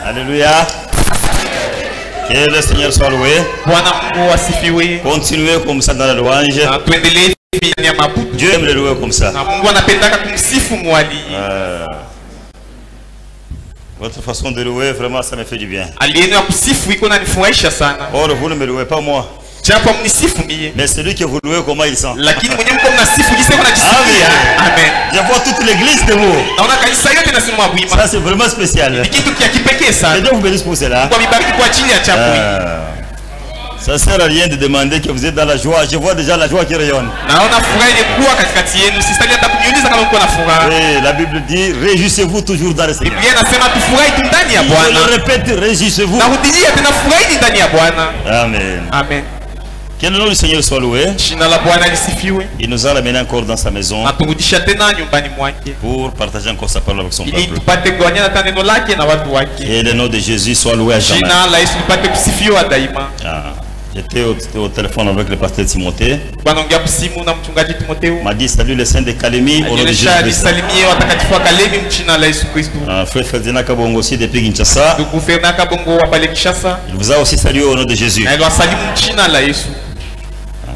Alléluia. Que le Seigneur soit loué. Continuez comme ça dans la louange. Dieu aime le louer comme ça. Votre façon de louer, vraiment, ça me fait du bien. Or, vous ne me louez pas moi. Mais celui que vous louez, comment il sent? Amen. Je vois toute l'église de vous. Ça, c'est vraiment spécial. Et Dieu vous bénisse pour cela. Ça ne sert à rien de demander que vous êtes dans la joie. Je vois déjà la joie qui rayonne. Et la Bible dit, réjouissez-vous toujours dans le Seigneur. Je le répète, réjouissez-vous. Amen. Amen. Que le nom du Seigneur soit loué. Il nous a ramené encore dans sa maison pour partager encore sa parole avec son peuple. Et le nom de Jésus soit loué à jamais. J'étais au téléphone avec le pasteur Timothée. M'a dit salut les saints de Kalemi au nom de Jésus-Christ. Frère Ferdinand Kabongo aussi depuis Kinshasa. Il vous a aussi salué au nom de Jésus.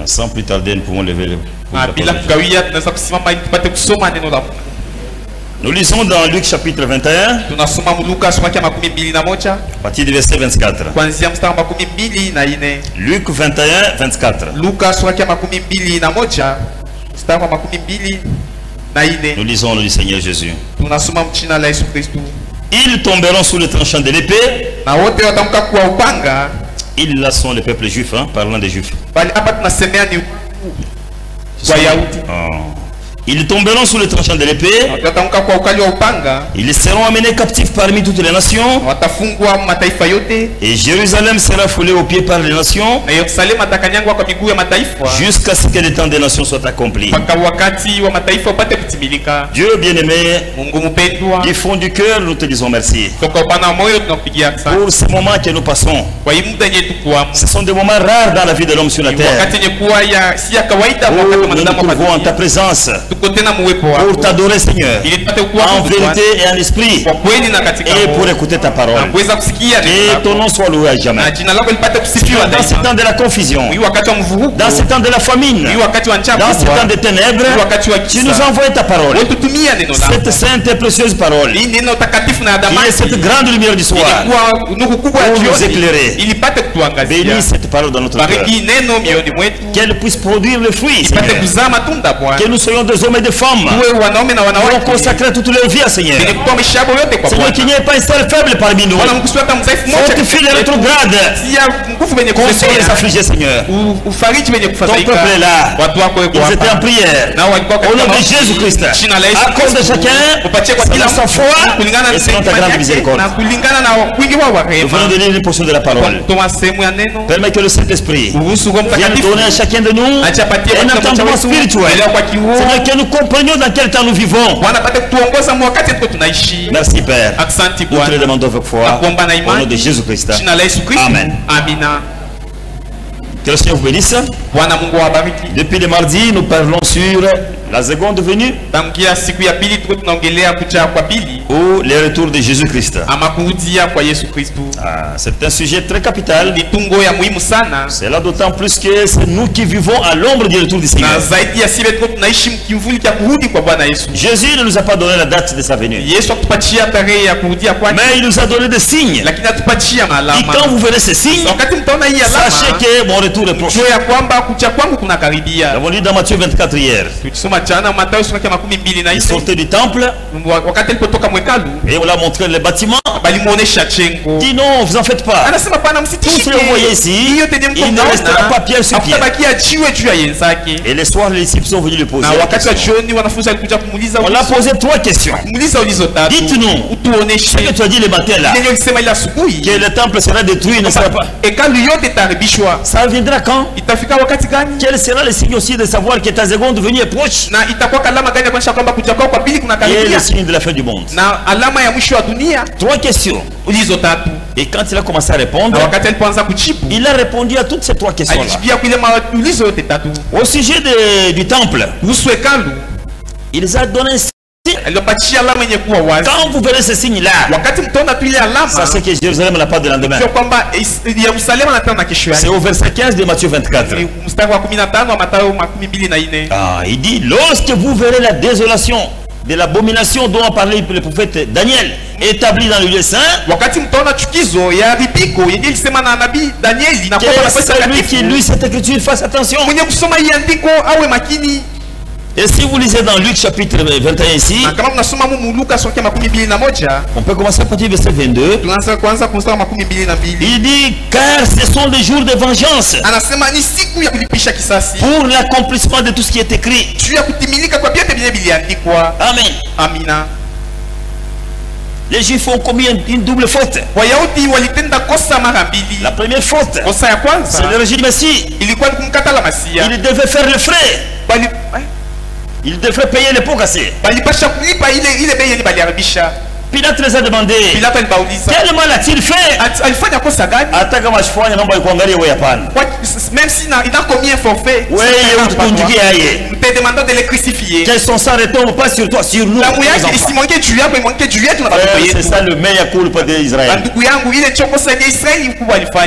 Sans plus tarder, nous pouvons lever le. Nous lisons dans Luc chapitre 21, à partir du verset 24. Luc 21, 24. Nous lisons le Seigneur Jésus. Ils tomberont sous le tranchant de l'épée. Ils là sont les peuples juifs, hein, parlant des juifs. Ils tomberont sous le tranchant de l'épée. Ils seront amenés captifs parmi toutes les nations. Et Jérusalem sera foulée aux pieds par les nations. Jusqu'à ce que le temps des nations soit accompli. Dieu bien-aimé, du fond du cœur, nous te disons merci. Pour ces moments que nous passons. Ce sont des moments rares dans la vie de l'homme sur la terre. Où nous nous trouvons en ta présence. Pour t'adorer, Seigneur, en vérité et en esprit, et pour écouter ta parole. Et ton nom soit loué à jamais. Dans ce temps de la confusion, dans ce temps de la famine, dans ce temps des ténèbres, tu nous envoies ta parole, cette sainte et précieuse parole, qui est cette grande lumière du soir, pour nous éclairer. Bénis cette parole dans notre cœur, qu'elle puisse produire le fruit, Seigneur. Que nous soyons des hommes et des femmes qui ont consacré toute leur vie à Seigneur. Seigneur, qu'il n'y ait pas un seul faible parmi nous. Fortifie les rétrogrades. Console les affligés, Seigneur. Ton peuple est là. Ils étaient en prière. Au nom de Jésus-Christ, accorde à chacun selon sa foi et selon ta grande miséricorde. Nous venons de lire une portion de la parole. Permets que le Saint-Esprit vienne donner à chacun de nous un entendement spirituel. Seigneur, que nous comprenions dans quel temps nous vivons. Merci Père. Nous te le demandons avec foi. Au nom de Jésus-Christ. Amen. Que le Seigneur vous bénisse. Depuis le mardi, nous parlons sur la seconde venue ou le retour de Jésus-Christ. C'est un sujet très capital. C'est là d'autant plus que c'est nous qui vivons à l'ombre du retour du Seigneur. Jésus ne nous a pas donné la date de sa venue. Mais il nous a donné des signes. Et quand vous verrez ces signes, sachez que mon retour est proche. Nous avons lu dans Matthieu 24 hier. Il sortait du temple et on l'a montré le bâtiment. Il dit non, vous en faites pas. Tout ce que vous voyez ici, il ne restera pas pierre sur pierre. Et le soir, les disciples sont venus lui poser la question. On l'a posé 3 questions. Dites-nous, ce que tu as dit le matin là, que le temple sera détruit, ne sera pas. Ça viendra quand? Quel sera le signe aussi de savoir que ta seconde venue est proche? Et le signe de la fin du monde. 3 questions. Et quand il a commencé à répondre, il a répondu à toutes ces 3 questions là. Au sujet du temple, il les a donné un signe Quand vous verrez ce signe-là, ça c'est que Jérusalem n'a pas de lendemain. C'est au verset 15 de Matthieu 24. Il dit, lorsque vous verrez la désolation de l'abomination dont a parlé le prophète Daniel, établi dans le lieu saint, celui qui lit cette écriture fasse attention. Et si vous lisez dans Luc chapitre 21 ici, on peut commencer à partir du verset 22. Il dit, car ce sont des jours de vengeance pour l'accomplissement de tout ce qui est écrit. Amen. Les Juifs ont commis une double faute. La première faute, c'est le régime du Messie. Il devait faire le frais. Il devrait payer les pots cassés. Pilate les a demandé, quel mal a-t-il fait? Même s'il n'a commis un forfait, te demandant de le crucifier. Que son sang ne retombe pas sur toi, sur nous. C'est ça le meilleur culpa d'Israël.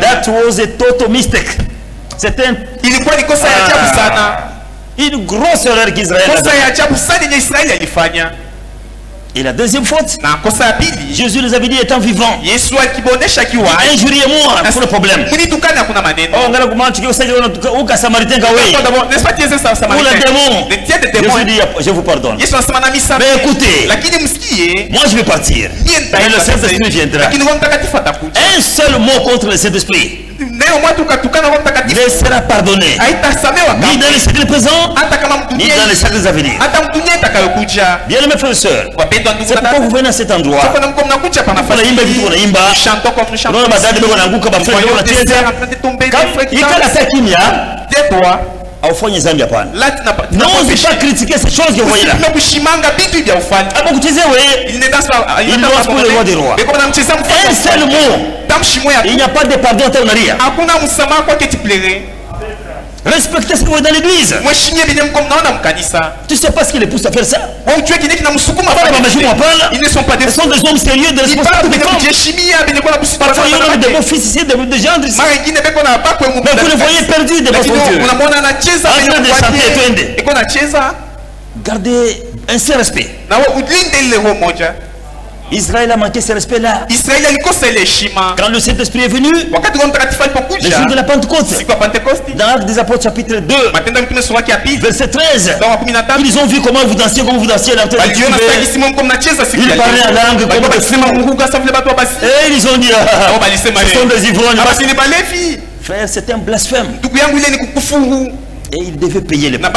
That was a total mistake. C'était une grosse erreur qu'Israël a fait. Et la deuxième faute, Jésus les avait dit étant vivant, injuriez-moi pour le problème. Pour le démon, Jésus dit, je vous pardonne. Mais écoutez, moi je vais partir et le Saint-Esprit viendra. Un seul mot contre le Saint-Esprit ne sera pardonné, ni dans les siècles présents, ni dans les siècles à venir. Bien mes frères et sœurs, c'est pourquoi vous venez à cet endroit. N'ose pas critiquer ces choses que vous voyez là. Il danse pour le roi des rois. Un seul mot. Il n'y a pas de pardon à Maria. Respectez ce que vous êtes dans l'église. Tu sais pas ce qui les pousse à faire ça. Ils ne sont pas des... Ce sont des hommes sérieux, des responsables de com. Parfois il y a des beaux fils ici, des gens ici. Mais vous les voyez perdus devant son Dieu. En train de chanter et tout. Gardez un certain respect. Israël a manqué ce respect-là. Quand le Saint-Esprit est venu, le jour de la Pentecôte, dans l'Acte des Apôtres chapitre 2, verset 13, ils ont vu comment vous dansiez, Ils parlaient en langue comme et ils ont dit, ce sont des ivrognes. Frère, c'est un blasphème. Et il devait payer les pots.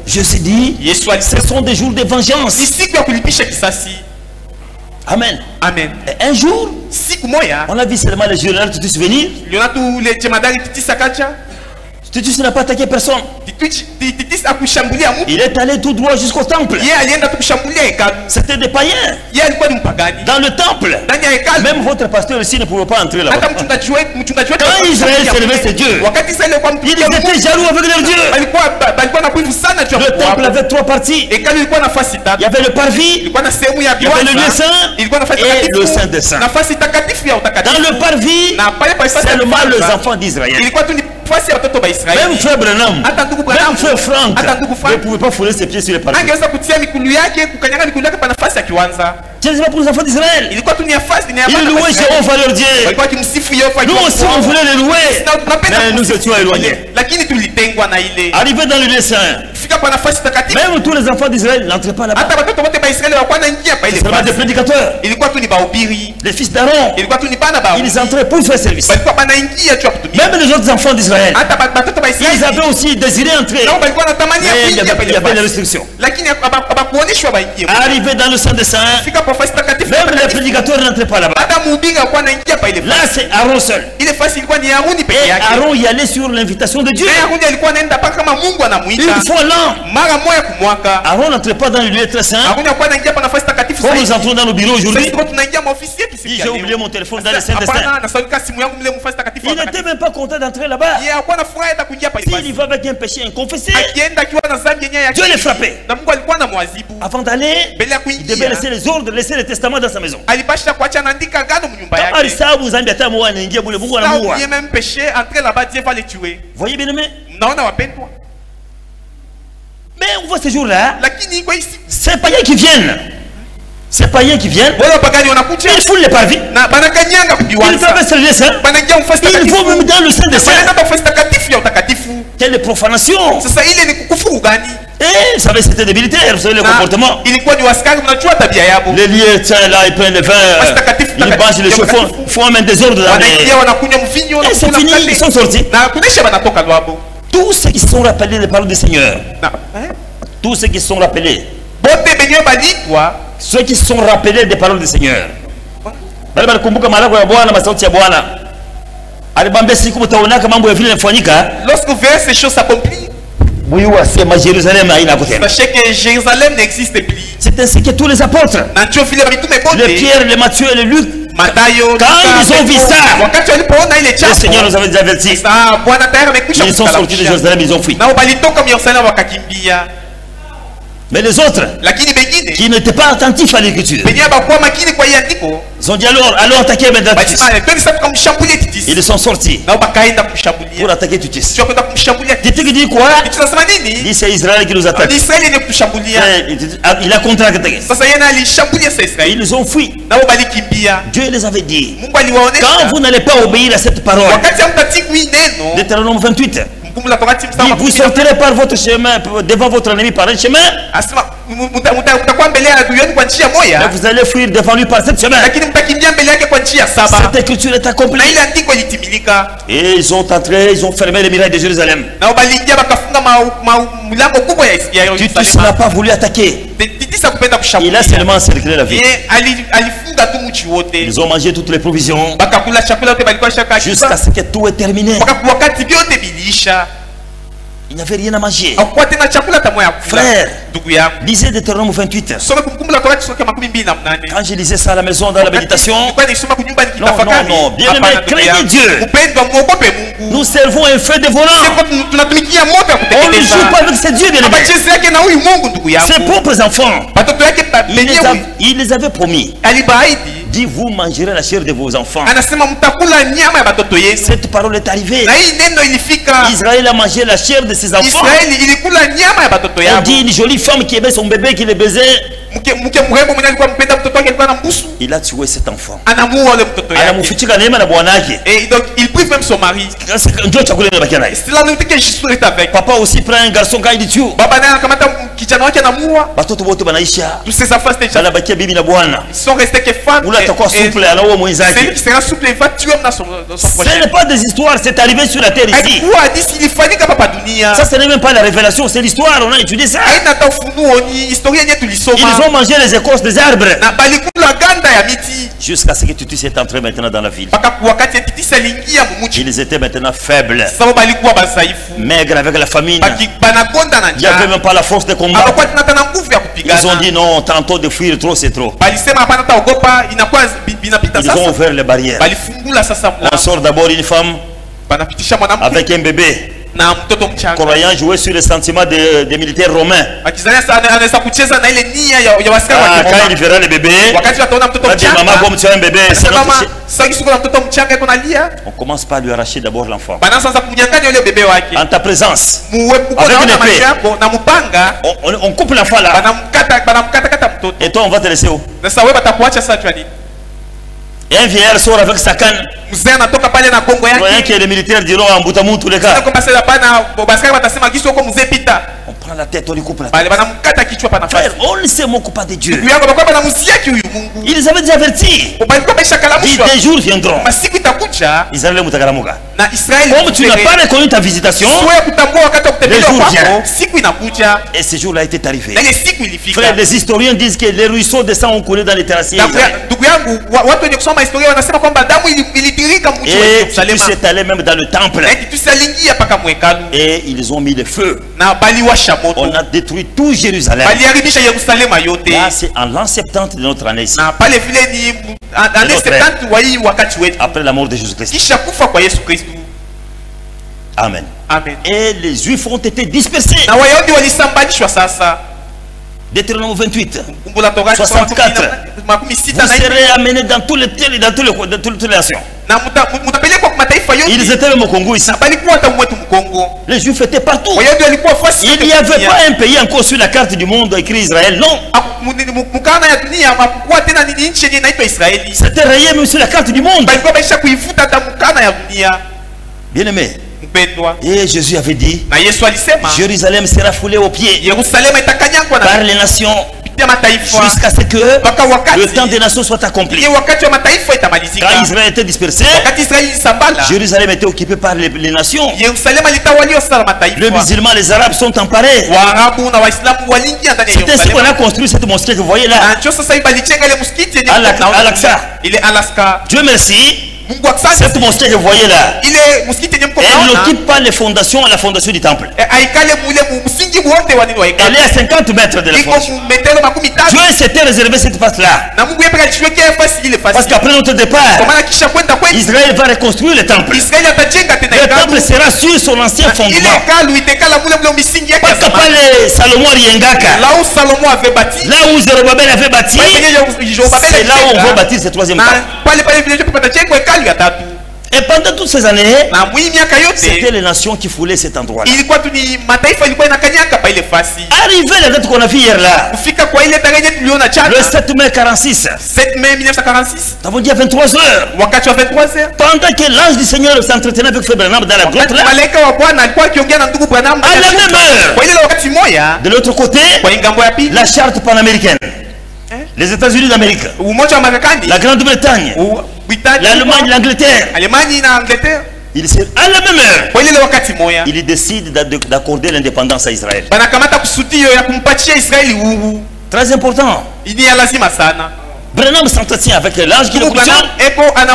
Je suis dit, ce sont des jours de vengeance. Amen. Amen. Et un jour, on a vu seulement les généraux Titus venir. Titus n'a pas attaqué personne. Il est allé tout droit jusqu'au temple. C'était des païens. Dans le temple. Même votre pasteur ici ne pouvait pas entrer là-bas. Quand Israël servait ses dieux, ils étaient jaloux avec leur Dieu. Le temple avait 3 parties. Il y avait le parvis, il y avait le lieu saint et le saint des saints. Dans le parvis, seulement les enfants d'Israël. Même frère Branham, même frère Franck ne pouvait pas fouler ses pieds sur les parvis. C'est pas pour les enfants d'Israël. Ils louaient Jéhovah leur Dieu. Nous aussi on voulait les louer, mais nous étions éloignés. Arrivé dans le lieu saint, même tous les enfants d'Israël n'entraient pas là-bas. C'est seulement des prédicateurs, les fils d'Aaron, ils entraient pour faire service. Même les autres enfants d'Israël, ils avaient aussi désiré entrer, mais il y avait des restrictions. Arrivé dans le Saint des Saints, Même les prédicateurs n'entraient pas là-bas. Là, c'est Aaron seul. Et Aaron y allait sur l'invitation de Dieu. Une fois l'an. Aaron n'entrait pas dans le lieu très saint. Quand nous entrons dans nos bureaux aujourd'hui, j'ai oublié mon téléphone dans le Saint-Destin. Il n'était même pas content d'entrer là-bas. S'il y va avec un péché inconfessé, Dieu les frappait. Avant d'aller, il devait laisser les ordres, laisser le testament dans sa maison. Même péché, entrer là-bas, Dieu va les tuer. Voyez bien aimé? Non, non, à peine toi. Mais on voit ces jours-là, ces païens qui viennent. Ces païens qui viennent, ils foulent les parvis. Ils peuvent se laisser. Ils vont même dans le Saint-Destin. Quelle profanation! Et vous savez, c'était des militaires, vous savez le comportement. Les lieux, tiens, là, ils prennent le vin, ils mangent les chevaux, font même des ordres dans les... Et c'est fini, ils sont sortis. Tous ceux qui sont rappelés des paroles du Seigneur, tous ceux qui sont rappelés, ceux qui sont rappelés des paroles du Seigneur, lorsque vous verrez ces choses s'accomplir, sachez que Jérusalem n'existe plus. C'est ainsi que tous les apôtres, les Pierre, les Matthieu et les Luc, quand ils ont vu ça, le Seigneur nous avait déjà avertis. Ils sont sortis de Jérusalem, ils ont fui. Mais les autres, qui n'étaient pas attentifs à l'écriture, ils ont dit alors attaquer maintenant Titus. Ils sont sortis pour attaquer Titus. Titus dit quoi? Il dit c'est Israël qui nous attaque. Il a contre-attaqué. Ils ont fui. Dieu les avait dit, quand vous n'allez pas obéir à cette parole, Deutéronome 28, vous sortirez par votre chemin, devant votre ennemi par un chemin, mais vous allez fuir devant lui par cette chemin. Cette écriture est accomplie. Et ils ont entré, ils ont fermé les murailles de Jérusalem. Titus n'a pas voulu attaquer. Il a seulement encerclé la ville. Ils ont mangé toutes les provisions jusqu'à ce que tout est terminé. Il n'avait rien à manger. Frère, lisez Deutéronome 28. Quand je lisais ça à la maison dans la méditation, non, bien aimé, craignez Dieu. Nous servons un feu dévorant. On ne joue pas avec ces dieux, bien aimé. Ses propres enfants, il les avait promis. Dit, vous mangerez la chair de vos enfants. Cette parole est arrivée. Israël a mangé la chair de ses enfants. On dit une jolie femme qui aimait son bébé, qui le baisait. Il a tué cet enfant. Et donc il prive même son mari. Papa aussi prend un garçon quand il tue. Tous ces enfants sont restés que femmes. Celui qui sera souple, il va tuer dans son prochain. Ce n'est pas des histoires, c'est arrivé sur la terre ici. Ça, ce n'est même pas la révélation, c'est l'histoire, on a étudié ça. Ils ont mangé les écorces des arbres jusqu'à ce que Titus est entré maintenant dans la ville. Ils étaient maintenant faibles, maigres avec la famine. Il n'y avait même pas la force de combat. Ils ont dit non, tantôt de fuir trop, c'est trop. Ils ont ouvert les barrières. On sort d'abord une femme avec un bébé, croyant jouer sur les sentiments des militaires romains. Quand il verra le bébé, il va dire maman, comme tu as un bébé, on commence par lui arracher d'abord l'enfant. En ta présence, avec une épée, on coupe l'enfant là. Et toi, on va te laisser où? Et un vieillard sort avec sa canne. Voyant que les militaires diront en bout à bout tous les cas. On prend la tête, on lui coupe la tête. Frère, on ne se moque pas de Dieu. Ils avaient déjà averti. Des jours viendront. Israël comme tu n'as pas reconnu ta visitation, les jours viennent. Et ce jour-là était arrivé. Frère, les historiens disent que les ruisseaux de sang ont coulé dans les terrassiers. Et tu s'est allé même dans le temple. Et ils ont mis le feu. On a détruit tout Jérusalem. Là, c'est en l'an 70 de notre année ici. Après la mort de Jésus-Christ. Amen. Amen. Et les Juifs ont été dispersés. Deutéronome 28, 64. Vous serez amenés dans toutes les nations. Ils étaient même au Congo ici. Les Juifs étaient partout. Il n'y avait pas un pays encore sur la carte du monde écrit Israël, non. C'était rayé même sur la carte du monde. Bien aimé. Et Jésus avait dit, Jérusalem sera foulée aux pieds par les nations jusqu'à ce que le temps des nations soit accompli. Quand Israël était dispersé, Jérusalem était occupée par les nations. Les musulmans, les arabes sont emparés. C'est ainsi qu'on a construit cette mosquée que vous voyez là, Al-Aqsa. Dieu merci. Cette mosquée que vous voyez là, elle n'occupe pas les fondations à la fondation du temple. Elle est à 50 mètres de la fondation. Dieu s'était réservé cette face-là. Parce qu'après notre départ, Israël va reconstruire le temple. Le temple sera sur son ancien fondement. Pas qu'après Salomon Riengaka, là où Zerobabel avait bâti, c'est là où on va bâtir ce troisième temple. Et pendant toutes ces années, c'était les nations qui foulaient cet endroit-là. Arrivé la date qu'on a vu hier là, le 7 mai 46, nous avons dit à 23 heures, pendant que l'ange du Seigneur s'entretenait avec Frère Branham dans la grotte là, à la même heure, de l'autre côté, la charte panaméricaine, les États-Unis d'Amérique, la Grande-Bretagne, l'Allemagne, l'Angleterre. À la même heure, il décide d'accorder l'indépendance à Israël. Très important. Branham s'entretient avec l'ange qui le contient. À la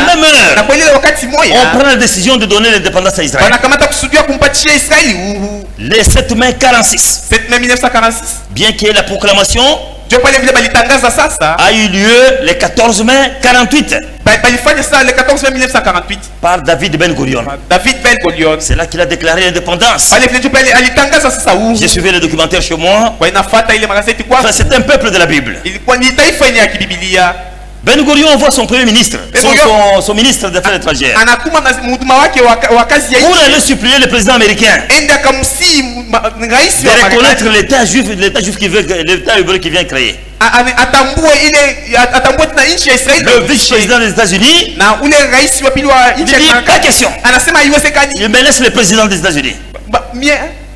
même heure, on prend la décision de donner l'indépendance à Israël. Le 7 mai 46. Bien que la proclamation a eu lieu le 14 mai 48 par David Ben Gurion. C'est là qu'il a déclaré l'indépendance. J'ai suivi le documentaire chez moi. C'est un peuple de la Bible. Ben Gurion envoie son premier ministre, son ministre des Affaires étrangères, pour aller supplier le président américain de reconnaître l'État juif l'État hébreu qui vient créer. Le vice-président des États-Unis, il dit pas question. Il menace le président des États-Unis.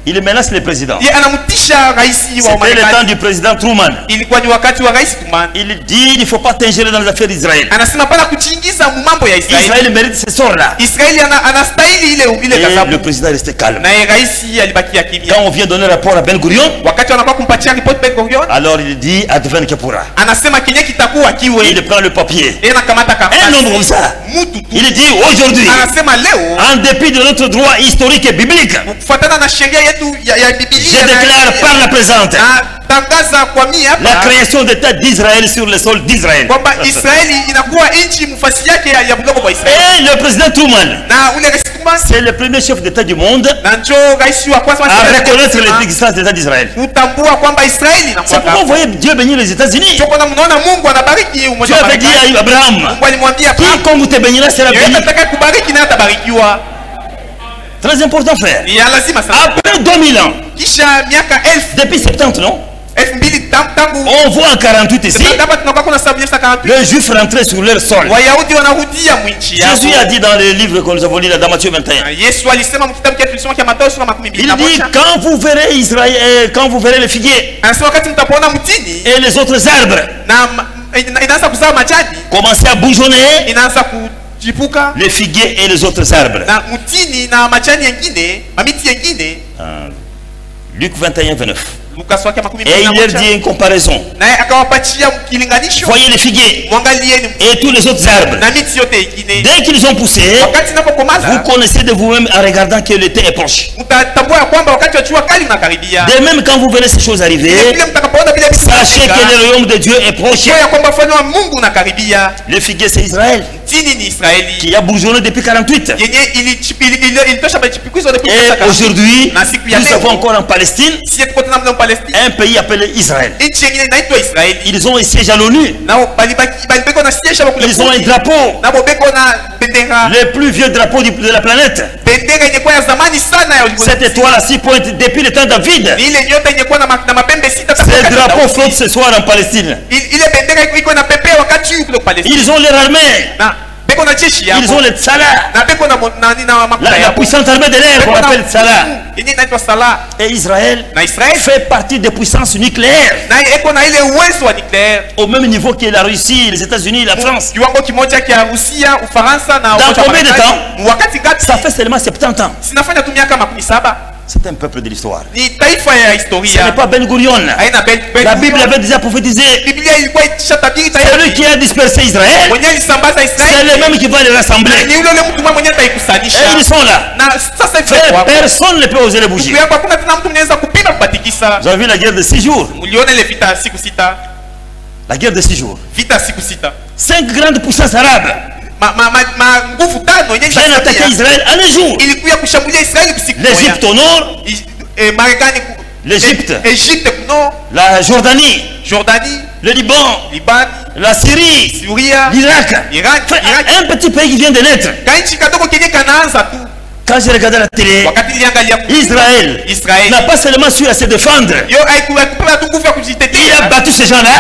Il menace le président. C'était le temps du président Truman. Il dit il ne faut pas t'ingérer dans les affaires d'Israël. Israël mérite ce sort-là. Et le président est resté calme. Quand on vient donner rapport à Ben Gurion, alors il dit advienne que pourra. Il prend le papier. Un nombre comme ça. Il dit aujourd'hui, en dépit de notre droit historique et biblique, je déclare par la présente la création d'État d'Israël sur le sol d'Israël. Et le président Truman, c'est le premier chef d'État du monde à reconnaître l'existence d'État d'Israël. C'est pourquoi vous voyez Dieu bénir les États-Unis. Dieu avait dit à Abraham, quiconque te bénira sera béni. Très important, frère. Après 2000 ans, depuis 70, non? On voit en 48 ici, les Juifs rentraient sur leur sol. Jésus a dit dans le livre que nous avons lu dans Matthieu 21. Il dit, quand vous verrez Israël, quand vous verrez les figuiers et les autres arbres commencer à bourgeonner, les figuiers et les autres arbres. Luc 21, 29. Et il leur dit une comparaison. Voyez les figuiers et tous les autres arbres. Dès qu'ils ont poussé, vous connaissez de vous-même en regardant que le temps est proche. De même, quand vous verrez ces choses arriver, sachez que le royaume de Dieu est proche. Le figuier, c'est Israël, qui a bourgeonné depuis 48. Et aujourd'hui, nous avons encore en Palestine un pays appelé Israël. Ils ont un siège à l'ONU. Ils ont un drapeau, le plus vieux drapeau de la planète. Cette étoile à 6 pointes depuis le temps de David. Ce drapeau flotte ce soir en Palestine. Ils ont leur armée. Ils ont les Tsala, la puissante armée de l'air qu'on appelle Tsala. Et Israël fait partie des puissances nucléaires, au même niveau que la Russie, les États-Unis, la France. Dans combien de temps? Ça fait seulement 70 ans. C'est un peuple de l'histoire. Ce n'est pas Ben Gurion. La Bible avait déjà prophétisé. C'est lui qui a dispersé Israël. C'est le même qui va les rassembler. Et ils sont là. Personne ne peut oser les bouger. Vous avez vu la guerre de 6 jours. La guerre de 6 jours. 5 grandes puissances arabes viennent attaquer Israël en un jour. L'Égypte au nord, l'Égypte, la Jordanie, le Liban, la Syrie, l'Irak. Un petit pays qui vient de naître. Quand j'ai regardé la télé, Israël n'a pas seulement su à se défendre. Il a battu ces gens-là.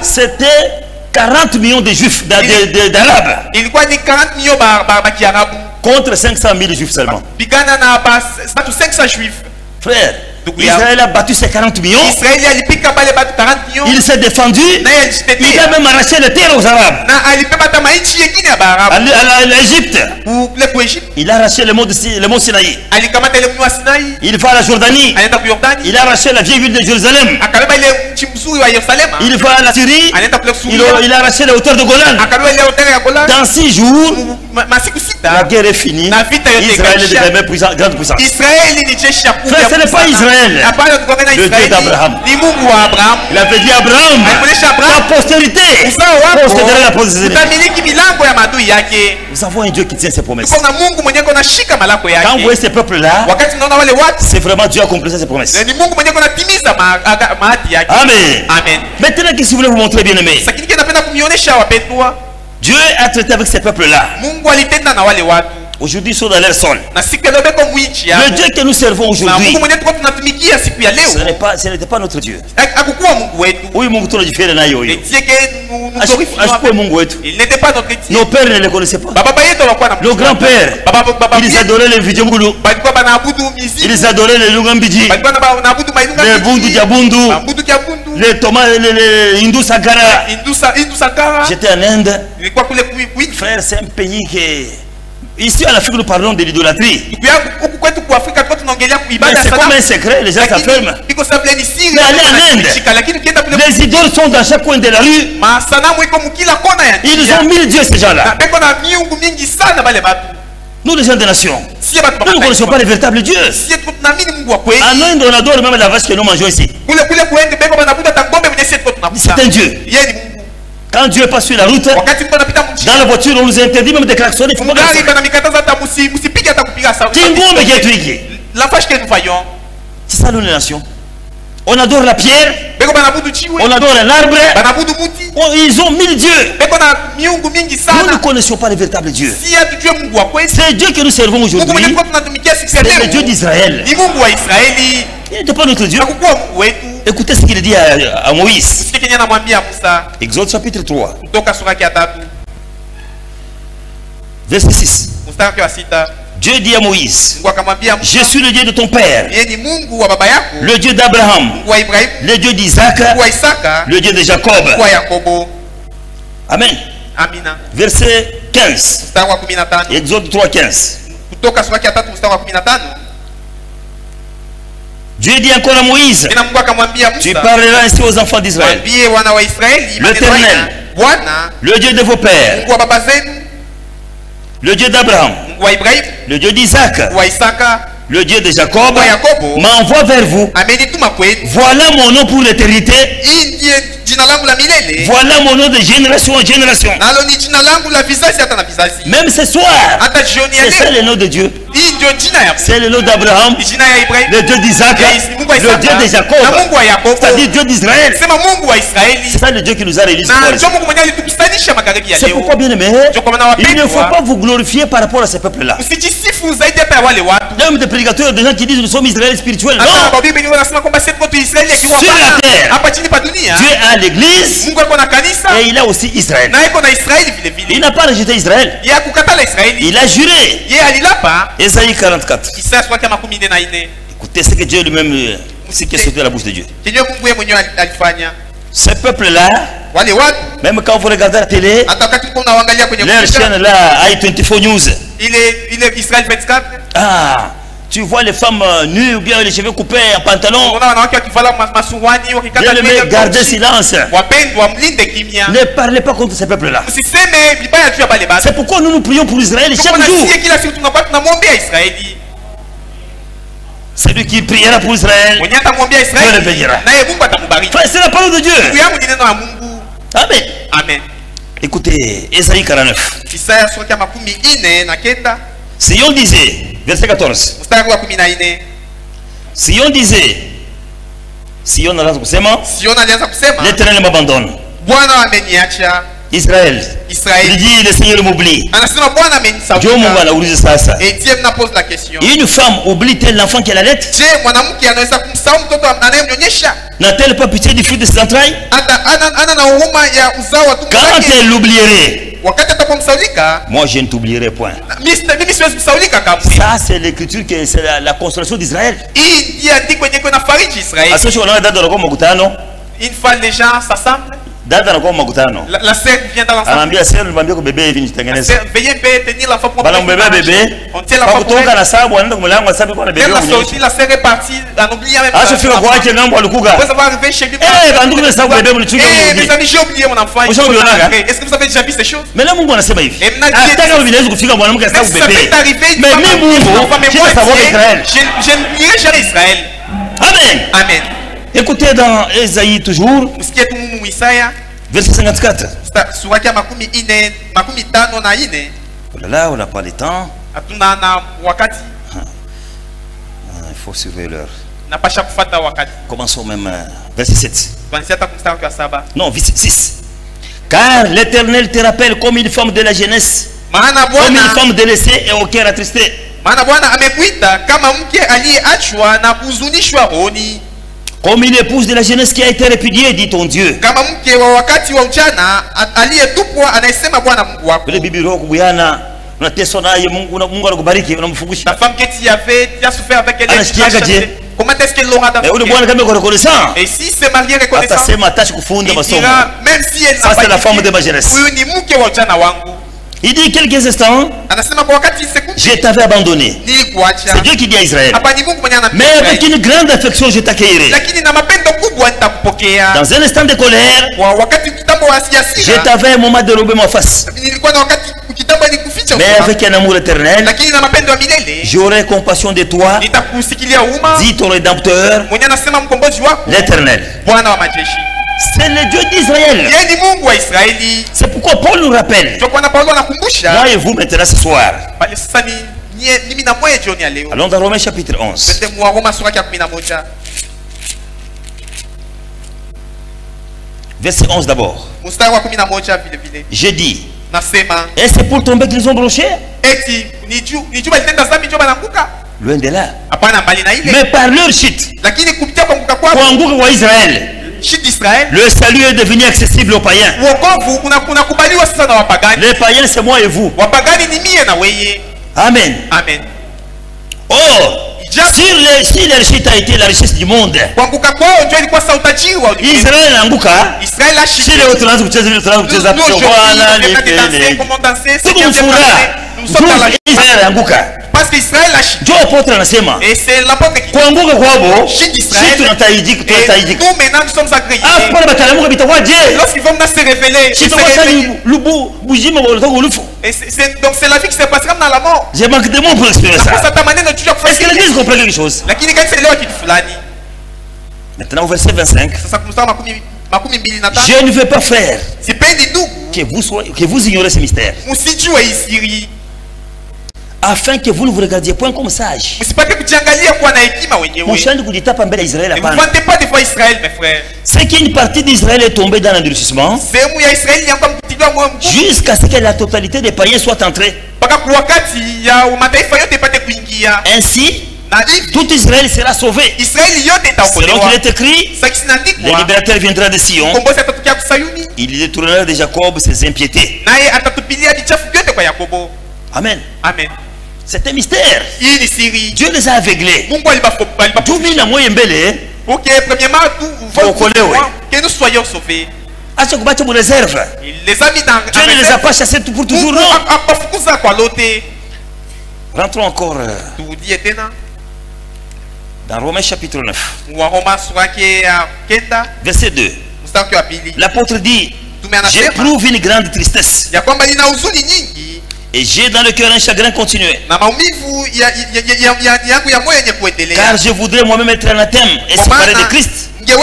C'était 40 millions de juifs, d'arabes. Contre 500 000 juifs seulement. Frère, Israël a battu ces 40 millions. Il s'est défendu. Il a même arraché les terres aux Arabes. À l'Égypte, il a arraché le mont Sinaï. Il va à la Jordanie. Il a arraché la vieille ville de Jérusalem. Il va à la Syrie. Il a arraché la hauteur de Golan. Dans 6 jours, la guerre est finie. Israël est devenue grande puissance. Frère, ce n'est pas Israël, le Dieu d'Abraham. Il avait dit à Abraham, la postérité possédera la possession. Nous avons un Dieu qui tient ses promesses. Quand vous voyez ces peuples-là, c'est vraiment Dieu a accompli ses promesses. Amen. Maintenant, qu'est-ce que vous voulez vous montrer, bien aimé? Dieu a traité avec ces peuples-là. Aujourd'hui, ils sont dans leur sol. Le Dieu que nous servons aujourd'hui, ce n'était pas notre Dieu. Nos pères ne les connaissaient pas. Nos grands-pères, ils adoraient les Vidjongulu. Ils adoraient les Lungambiji, les Bundu Diabundu, les Thomas, les Hindu Sankara. J'étais en Inde. Frère, c'est un pays qui... Ici en Afrique, nous parlons de l'idolâtrie. Mais c'est comme un secret, les gens s'affirment. Mais allez en Inde, les idoles sont dans chaque coin de la rue. Ils ont 1000 dieux, ces gens-là. Nous, les gens des nations, nous ne connaissons pas les véritables dieux. En Inde, on adore même la vache que nous mangeons ici. C'est un dieu. Quand Dieu passe sur la route, dans la voiture, on nous interdit même de klaxonner. Il faut pas c'est ça, nous, les nations. On adore la pierre, on adore l'arbre. Ils ont 1000 dieux. Nous ne connaissons pas les véritables dieux. C'est Dieu que nous servons aujourd'hui. C'est le Dieu d'Israël. Il n'était pas notre Dieu. Écoutez ce qu'il dit à Moïse. Exode chapitre 3. Verset 6. Dieu dit à Moïse, je suis le Dieu de ton père, le Dieu d'Abraham, le Dieu d'Isaac, le Dieu de Jacob. Amen. Verset 15. Exode 3, 15. Dieu dit encore à Moïse, tu parleras ainsi aux enfants d'Israël. L'Éternel, le Dieu de vos pères, le Dieu d'Abraham, le Dieu d'Isaac, le Dieu de Jacob, m'envoie vers vous. Voilà mon nom pour l'éternité. Voilà mon nom de génération en génération. Même ce soir, c'est ça le nom de Dieu. C'est le nom d'Abraham, le Dieu d'Isaac, le Dieu de Jacob, c'est-à-dire Dieu d'Israël. C'est ça le Dieu qui nous a réunis. C'est pourquoi, bien aimé, il ne faut pas vous glorifier par rapport à ces peuples-là. Même des prédicateurs, des gens qui disent nous sommes Israël spirituel. Non. Sur la terre, Dieu a l'église et il a aussi Israël. Il n'a pas rejeté Israël. Il a juré. Ésaïe 44. Écoutez ce que Dieu lui-même, ce qui est sorti de la bouche de Dieu. Ces peuples-là, même quand vous regardez la télé, leur chaîne là, i24 News. Il est Israël 24. Ah, tu vois les femmes nues ou bien les cheveux coupés en pantalon. Gardez silence. Ne parlez pas contre ces peuples-là. C'est pourquoi nous prions pour Israël chaque jour. Celui qui priera pour Israël, Dieu le bénira. C'est la parole de Dieu. Amen. Amen. Écoutez, Ésaïe 49. Si on disait, verset 14. Si on disait, si on alianza kusema, l'Éternel m'abandonne. Israël. Il dit le Seigneur m'oublie. Dieu m'aulize sasa. Une femme oublie-t-elle l'enfant qu'elle allait? N'a-t-elle pas pitié du fruit de ses entrailles? Quand elle l'oublierait, moi je ne t'oublierai point. Ça c'est l'écriture, c'est la consolation d'Israël. Une fois les gens s'assemblent, la sœur vient dans l'ensemble. La sœur veuillez tenir l'enfant pour bébé. On tient l'enfant pour elle. La sœur est partie en oubliant même vous avoir arrivé chez lui. Mes amis, j'ai oublié mon enfant. Est-ce que vous avez déjà vu ces choses? Mais là, mon ça peut arriver une femme, je n'oublierai jamais Israël. Amen. Amen. Écoutez dans Ésaïe toujours, verset 54. Oh là là, on n'a pas le temps. Il faut surveiller l'heure. Commençons même verset 7. Non, verset 6. Car l'Éternel te rappelle comme une femme de la jeunesse, comme une femme délaissée et au cœur attristé. Comme une épouse de la jeunesse qui a été répudiée, dit ton Dieu. La femme que tu avais, tu as souffert avec elle. Comment est-ce qu'elle l'aura dans son cœur? Et si c'est marié reconnaissant, il dira, même si elle n'a pas c'est la femme de ma jeunesse. Il dit quelques instants, je t'avais abandonné. C'est Dieu qui dit à Israël. Mais avec une grande affection, je t'accueillerai. Dans un instant de colère, je t'avais un moment dérobé ma face. Mais avec un amour éternel, j'aurai compassion de toi, dit ton Rédempteur, l'Éternel. C'est le Dieu d'Israël. C'est pourquoi Paul nous rappelle. Moi et vous maintenant ce soir. Allons dans Romains chapitre 11. Verset 11 d'abord. J'ai dit. Et c'est pour tomber qu'ils ont broché. Loin de là. Mais par leur chute, Israël, le salut est devenu accessible aux païens. Les païens, c'est moi et vous. Amen. Amen. Or, si la richesse a été la richesse du monde, Israël Anguka, si les autres Israël Anguka. Parce qu'Israël a chuté. Et c'est l'apôtre qui dit. Nous maintenant nous sommes agréés. Lorsqu'ils vont se révéler. Donc c'est la vie qui se passera dans la mort. J'ai manqué de mots pour exprimer ça. Est-ce que l'église comprend quelque chose? Maintenant au verset 25. Je ne veux pas faire que vous ignorez ce mystère, afin que vous ne vous regardiez point comme sage. Vous ne vantez pas devant Israël, mes frères. C'est qu'une partie d'Israël est tombée dans l'endurcissement jusqu'à ce que la totalité des païens soit entrée. Ainsi, tout Israël sera sauvé. Selon qu'il est écrit, le libérateur viendra de Sion. Il détournera de Jacob ses impiétés. Amen. Amen. C'est un mystère. Dieu les a aveuglés. Pour que premièrement que nous soyons sauvés. Il les a mis dans. Dieu ne les a pas chassés pour toujours. Non. Rentrons encore dans Romains chapitre 9. Verset 2. L'apôtre dit: j'éprouve une grande tristesse. Et j'ai dans le cœur un chagrin continué. Car je voudrais moi-même être anathème et séparé de Christ. Je vais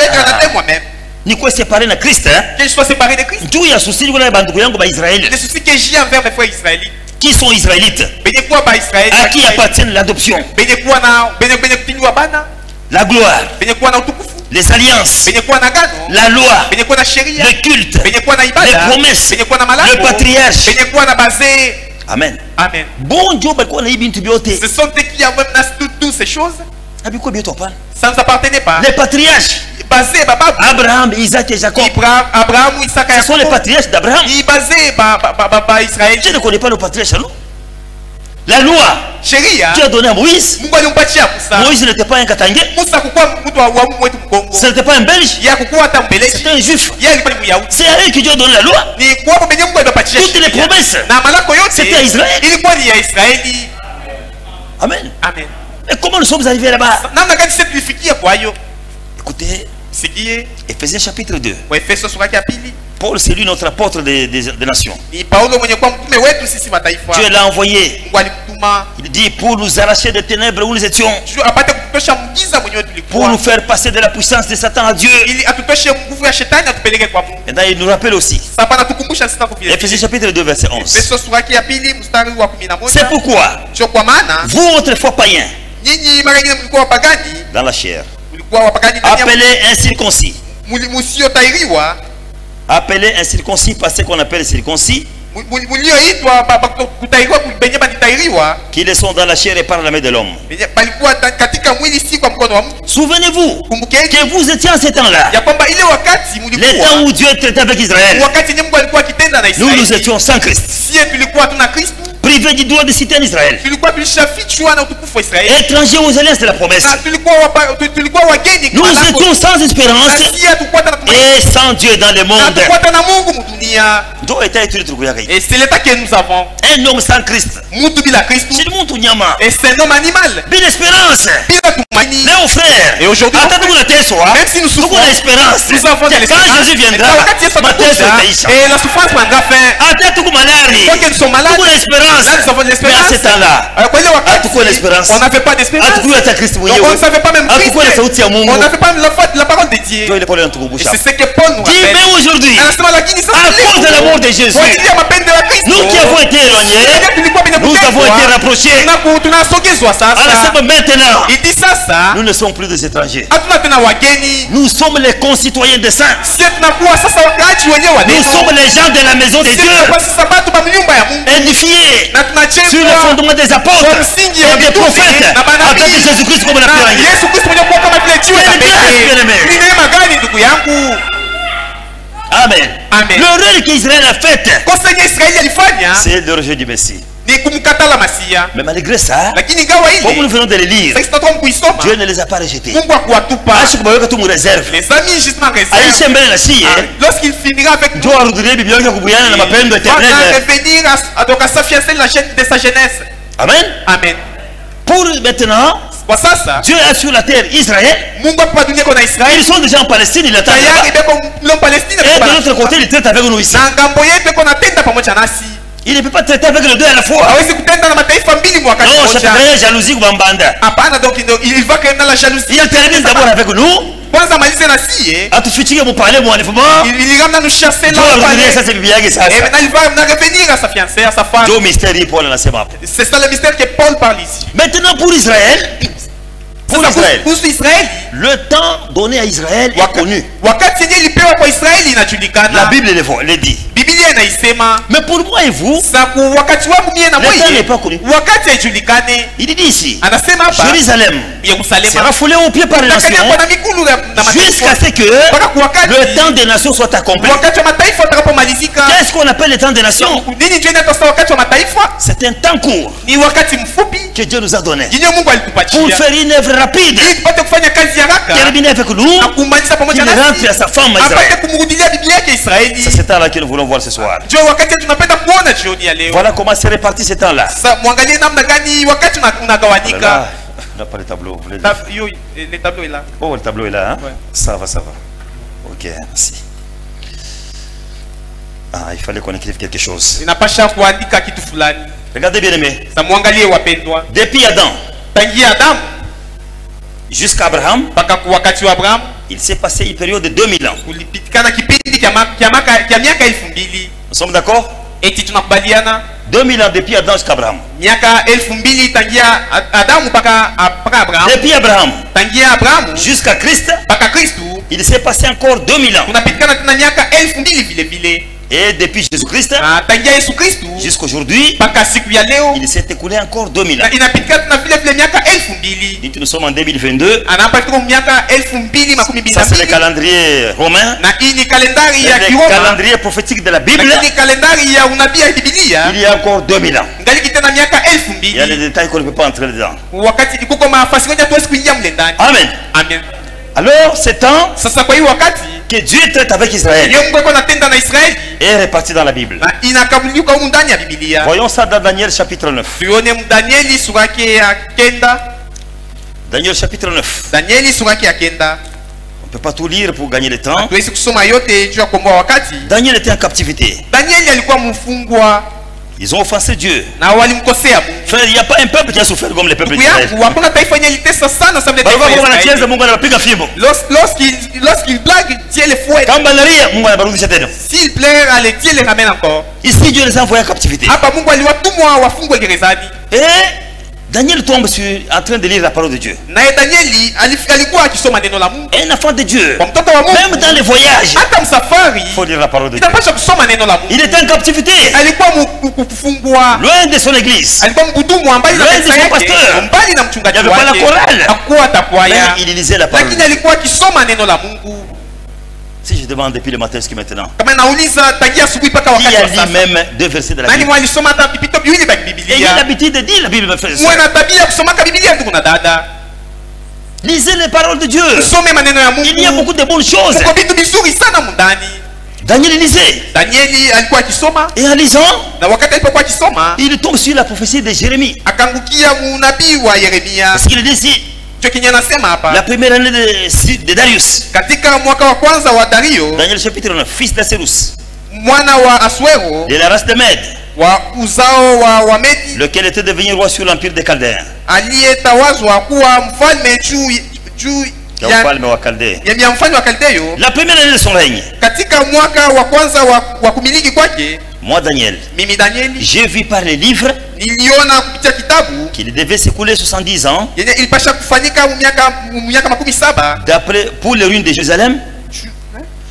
être anathème moi-même. Ni quoi séparé de Christ, que je sois séparé de Christ. Le souci que j'ai envers mes frères israélites. Qui sont israélites? À qui appartient l'adoption? La gloire, les alliances, la loi, le culte, les promesses, le patriarche. Amen. Amen. Bon Dieu, ce sont eux qui ont toutes ces choses. Ça ne nous appartenait pas. Les patriarches, Abraham, Isaac et Jacob. Ce sont les patriarches d'Abraham. Israël. Je ne connais pas le patriarche. La loi, Dieu a donné à Moïse. Moïse n'était pas un Katangé. Ce n'était pas un Belge. C'était un Juif. C'est à eux que Dieu a donné la loi. Toutes les promesses, c'était à Israël. Amen. Amen. Mais comment nous sommes arrivés là-bas? Écoutez, Ephésiens chapitre 2. Paul, c'est lui notre apôtre des nations. Dieu l'a envoyé. Il dit pour nous arracher des ténèbres où nous étions, pour nous faire passer de la puissance de Satan à Dieu. Maintenant il nous rappelle aussi, Ephésiens chapitre 2 verset 11. C'est pourquoi vous autrefois païens, dans la chair, appelés incirconcis, appelé incirconcis parce qu'on appelle circoncis, qui les sont dans la chair et par la main de l'homme. Souvenez-vous que vous étiez en ce temps-là, les temps où Dieu traitait avec Israël. Nous étions sans Christ, privés du droit de citer en Israël, étrangers aux alliances de la promesse. Nous étions sans espérance et sans Dieu dans le monde. Et c'est l'état que nous avons. Un homme sans Christ, et c'est un homme animal. Léo frère, et aujourd'hui, même si nous souffrons, nous avons de l'espérance. Quand Jésus viendra, et la souffrance prendra fin. Quand nous sommes malades, là nous avons de l'espérance. Mais à ce temps-là, on n'avait pas d'espérance. On ne savait pas même Christ. On n'avait pas la parole de Dieu. Et c'est ce que Paul nous rappelle. aujourd'hui, à cause de la mort l'amour de Jésus, nous qui avons été éloignés, nous avons été rapprochés. Alors maintenant, nous ne sommes plus des étrangers. Nous sommes les concitoyens des saints. Nous sommes les gens de la maison de Dieu, édifiés sur le fondement des apôtres et des prophètes, en tant que Jésus-Christ comme la pierre. Amen. Amen. Le rôle qu'Israël a fait, c'est le rejet du Messie. Mais malgré ça, comme nous venons de le lire, Dieu ne les a pas rejetés. Lorsqu'il finira avec nous, il va revenir à s'affiancer de sa jeunesse. Amen. Amen. Pour maintenant, Dieu a sur la terre Israël. Ils sont déjà en Palestine, ils attendent là-bas. Et de l'autre côté, ils traitent avec nous ici. Il ne peut pas traiter avec les deux à la fois. Non, ça fait jalousie ou bambanda. Il va créer la jalousie. Il termine d'abord avec nous. À tout futur, vous parlez, moi, il va nous chasser là. Et maintenant, il va revenir à sa fiancée, à sa femme. C'est ça le mystère que Paul parle ici. Maintenant, pour Israël, le temps donné à Israël est connu. La Bible le dit. Mais pour moi et vous, le temps n'est pas connu. Il dit ici, Jérusalem sera foulé aux pieds par les nations jusqu'à ce que le temps des nations soit accompli. Qu'est-ce qu'on appelle le temps des nations? C'est un temps court que Dieu nous a donné pour faire une œuvre rapide, terminer avec nous, qu'il rentre à sa femme Israël. C'est ce temps-là que nous voulons voir ce soir. Voilà comment c'est réparti ce temps-là. On n'a pas le tableau. Le tableau est là. Oh, le tableau est là, hein? Ouais. Ça va. Ok, merci. Ah, il fallait qu'on écrive quelque chose. Regardez bien aimé. Depuis Adam jusqu'à Abraham, il s'est passé une période de 2000 ans. Nous sommes d'accord? 2000 ans depuis Adam jusqu'à Abraham. Depuis Abraham jusqu'à Christ, il s'est passé encore 2000 ans. Et depuis Jésus-Christ jusqu'à aujourd'hui, il s'est écoulé encore 2000 ans. Nous sommes en 2022. Ça c'est le calendrier romain. Le calendrier prophétique de la Bible. Il y a encore 2000 ans. Il y a des détails qu'on ne peut pas entrer dedans. Amen. Amen. Alors c'est temps que Dieu traite avec Israël est réparti dans la Bible. Voyons ça dans Daniel chapitre 9. Daniel chapitre 9. On ne peut pas tout lire pour gagner le temps. Daniel était en captivité. Ils ont offensé Dieu. Frère, il n'y a pas un peuple qui a souffert comme le peuple d'Israël. Lorsqu'il blague, Dieu les fouette. S'il plaît, Dieu les ramène encore. Ici, Dieu les a envoyés en captivité. Et Daniel tombe en train de lire la parole de Dieu. Un enfant de Dieu, même dans les voyages, il faut lire la parole de Dieu. Il était en captivité, loin de son église, loin de son pasteur. Il n'y avait pas la chorale, mais il lisait la parole de Dieu. Si je demande depuis le matin jusqu'à maintenant, qui a lu même 2 versets de la Bible? Et il a l'habitude de dire la Bible, mes frères et sœurs. Lisez les paroles de Dieu. Il y a beaucoup de bonnes choses. Daniel lisait. Et en lisant, il tombe sur la prophétie de Jérémie. Parce qu'il dit ici, la première année de Darius. Daniel chapitre 9, fils d'Asserus, de la race de Mède, lequel était devenu roi sur l'empire des Chaldéens. ya mfalme wa Kaldeo. La première année de son règne, katika mwaka wa kwanza wa kumiliki kwake, moi Daniel, mimi Danieli, j'ai vu par les livres niliona kupitia kitabu qu'il devait s'écouler 70 ans yenye ilipasha kufanyika miaka 17 d'après pour les ruines de Jérusalem.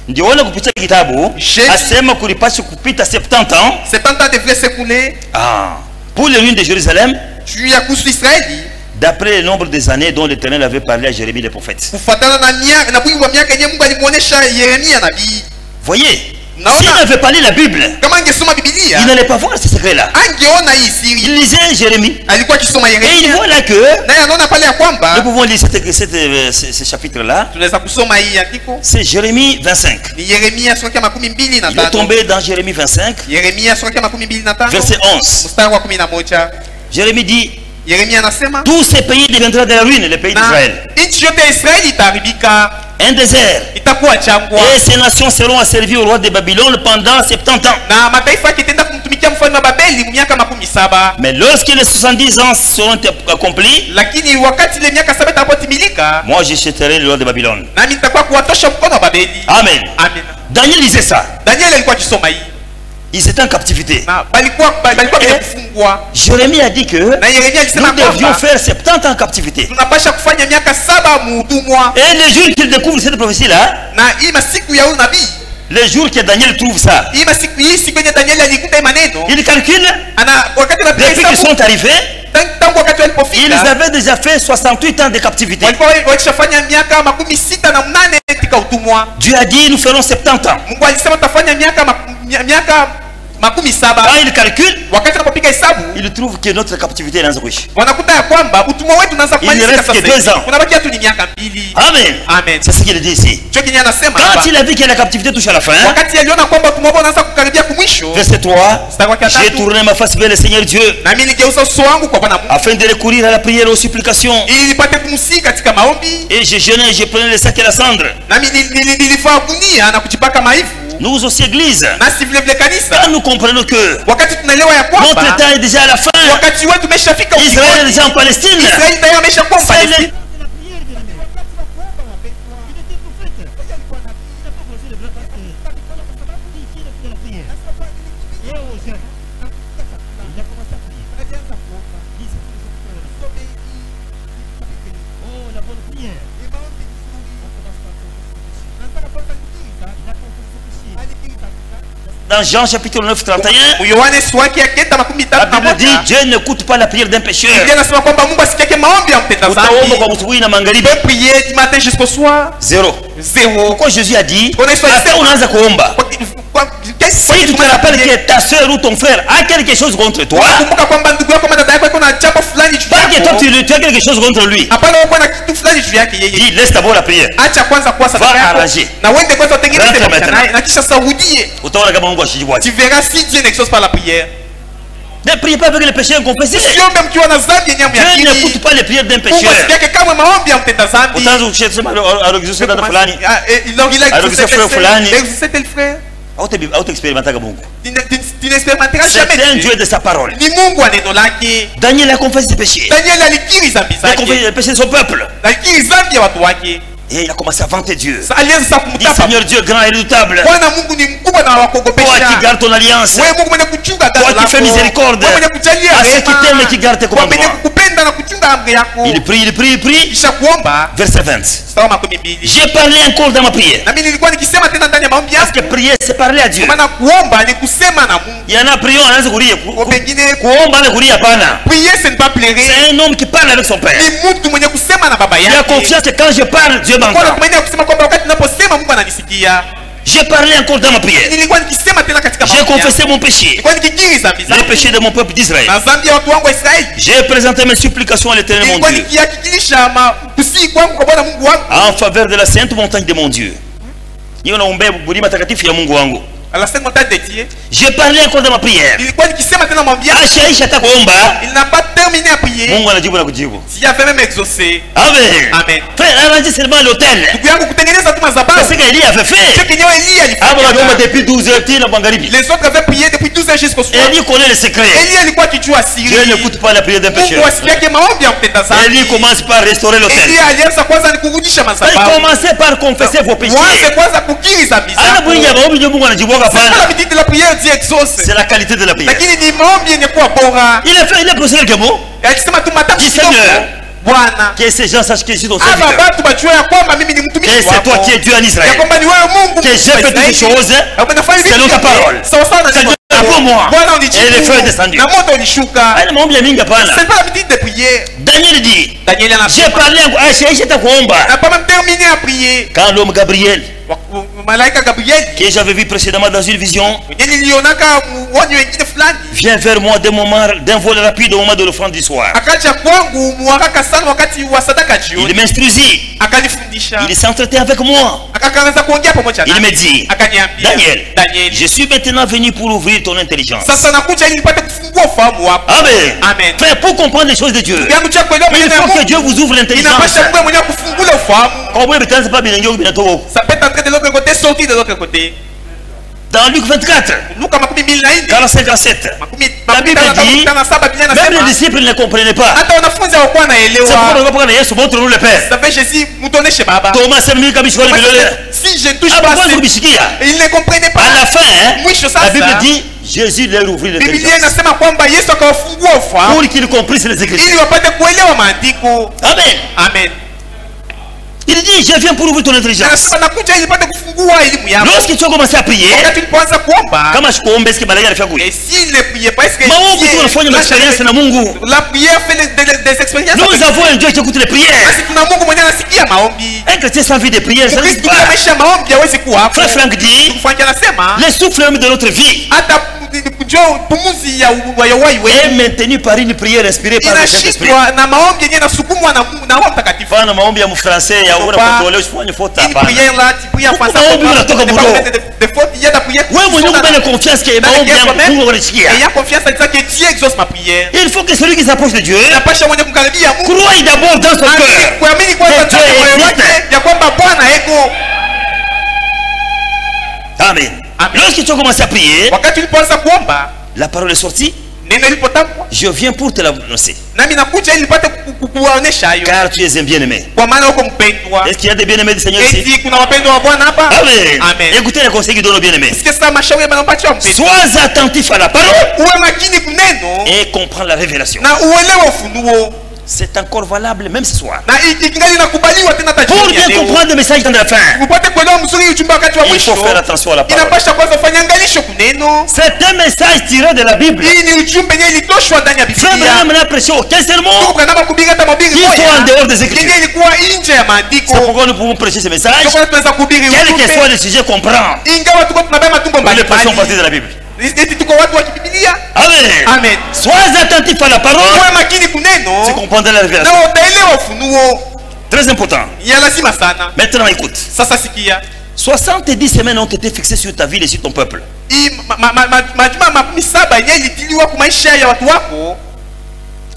Ndiona kupitia kitabu asema kulipasha kupita 70 ans. 70 ans devrait s'écouler pour les ruines de Jérusalem, juu ya kuhusu Israeli, d'après le nombre des années dont l'Éternel avait parlé à Jérémie le prophète. Kufuatana na wingi wa miaka yenye Mungu alimuonesha Yeremia nabii. Voyez, s'il n'avait pas lu la Bible, il n'allait pas voir ce secret-là. Il lisait Jérémie. Et il voit là que nous pouvons lire ce chapitre-là. C'est Jérémie 25. Il est tombé dans Jérémie 25, verset 11. Jérémie dit: tous ces pays deviendront de la ruine, les pays d'Israël. Un désert. Et ces nations seront asservies au roi de Babylone pendant 70 ans. Mais lorsque les 70 ans seront accomplis, moi je chasserai le roi de Babylone. Amen. Daniel disait ça. Ils étaient en captivité. Jérémie a dit que nous devions faire 70 ans en captivité. Et le jour qu'il découvre cette prophétie-là, le jour que Daniel trouve ça, il calcule, depuis qu'ils sont arrivés, ils avaient déjà fait 68 ans de captivité. Dieu a dit: nous ferons 70 ans. Quand il calcule, il trouve que notre captivité est dans riche. Il ne reste que 2 ans. Amen. Amen. C'est ce qu'il dit ici. Quand il a vu que la captivité touche à la fin, verset 3, j'ai tourné ma face vers le Seigneur Dieu afin de recourir à la prière et aux supplications. Et je jeûnais et je prenais le sac et la cendre. Nous aussi, Église, quand nous comprenons que notre temps est déjà à la fin, Israël est déjà en Palestine, dans Jean chapitre 9, 31, la Bible dit: Dieu n'écoute pas la prière d'un pécheur. Zéro. Pourquoi Jésus a dit: si tu te rappelles que ta soeur ou ton frère a quelque chose contre toi, pas que toi tu as quelque chose contre lui, dis: laisse d'abord la prière, va arranger, rentre maintenant. Tu verras si Dieu n'exauce pas la prière. Ne priez pas avec les pécheurs inconfessés. Dieu n'écoute pas les prières d'un pécheur. C'est un Dieu de sa parole. Daniel a confessé ses péchés. Il a confessé les péchés de son peuple. Et il a commencé à vanter Dieu. Dit: Seigneur Dieu grand et redoutable, toi qui gardes ton alliance, toi qui fais miséricorde à ceux qui t'aiment et qui gardent tes commandements. Il prie. Verset 20. J'ai parlé encore dans ma prière. Parce que prier, c'est parler à Dieu. Il y en a prié, prier, c'est ne pas pleurer. C'est un homme qui parle avec son père. Il a confiance que quand je parle, Dieu m'entend. J'ai parlé encore dans ma prière. J'ai confessé mon péché, le péché de mon peuple d'Israël. J'ai présenté mes supplications à l'Éternel mon Dieu, en faveur de la sainte montagne de mon Dieu. J'ai parlé encore dans ma prière. Il n'a pas terminé à prier, s'il y avait même exaucé. Amen. Amen. Frère, arrangez seulement l'hôtel. C'est qu'Élie avait fait. Depuis 12 heures, les autres avaient prié depuis 12 heures jusqu'au soir. Élie connaît le secret. Dieu n'écoute pas la prière d'un pécheur. Élie commence par restaurer l'hôtel. Il commençait par confesser vos péchés. C'est la qualité de la prière. Il a posé quelques mots. Dis Seigneur, que ces gens sachent que je suis ton serviteur. Que c'est toi qui es Dieu en Israël. Que j'ai fait toutes les choses selon ta parole. Seigneur, pour moi. Et le feu est descendu. C'est pas l'habitude de prier. Daniel dit, j'ai parlé n'a pas même terminé à prier. Quand l'homme Gabriel, que j'avais vu précédemment dans une vision, vient vers moi d'un vol rapide au moment de l'offrande du soir. Il m'instruisit. Il s'entretient avec moi. Il me dit, Daniel, je suis maintenant venu pour ouvrir ton intelligence. Amen. Frère, pour comprendre les choses de Dieu, il faut que Dieu vous ouvre l'intelligence. Ça peut entrer de l'autre côté, sortir de l'autre côté. Dans Luc 24, 45-47, la Bible dit, même les disciples ne comprenaient pas. C'est pourquoi montre-nous le Père. Thomas, si je ne touche pas, il ne comprenait pas. À la fin, la Bible dit, Jésus leur ouvrit l'intelligence pour qu'ils comprissent les Écritures. Amen. Amen. Il dit, je viens pour ouvrir ton intelligence. Lorsque tu as commencé à prier, et s'il ne priait pas, est-ce que la prière fait des expériences? Nous avons un Dieu qui écoute les prières. Un chrétien sans vie de prière, ça n'existe pas. Frère Franck dit, le souffle même de notre vie est maintenu par une prière inspirée par le Saint-Esprit. Une prière là, tu pries en face à ayant confiance en ça que Dieu exauce ma prière. Il faut que celui qui s'approche de Dieu croie d'abord dans son cœur. Amen. Lorsque tu as commencé à prier, la parole est sortie. Je viens pour te l'annoncer. Car tu es un bien-aimé. Est-ce qu'il y a des bien-aimés du Seigneur ici? Amen. Écoutez les conseils qui donnent aux bien-aimés. Sois attentif à la parole et comprends la révélation. C'est encore valable même ce soir. Pour bien comprendre le message dans la fin, il faut faire attention à la parole. C'est un message tiré de la Bible. Frère Branham n'a prêché aucun sermon qui soit en dehors des Écritures. C'est pourquoi nous pouvons prêcher ce message, quel que soit le sujet qu'on prend. Nous le prêchons partie de la Bible. Amen. Amen. Sois attentif à la parole. Tu comprends la révélation. Très important. Maintenant écoute. 70 semaines ont été fixées sur ta ville et sur ton peuple.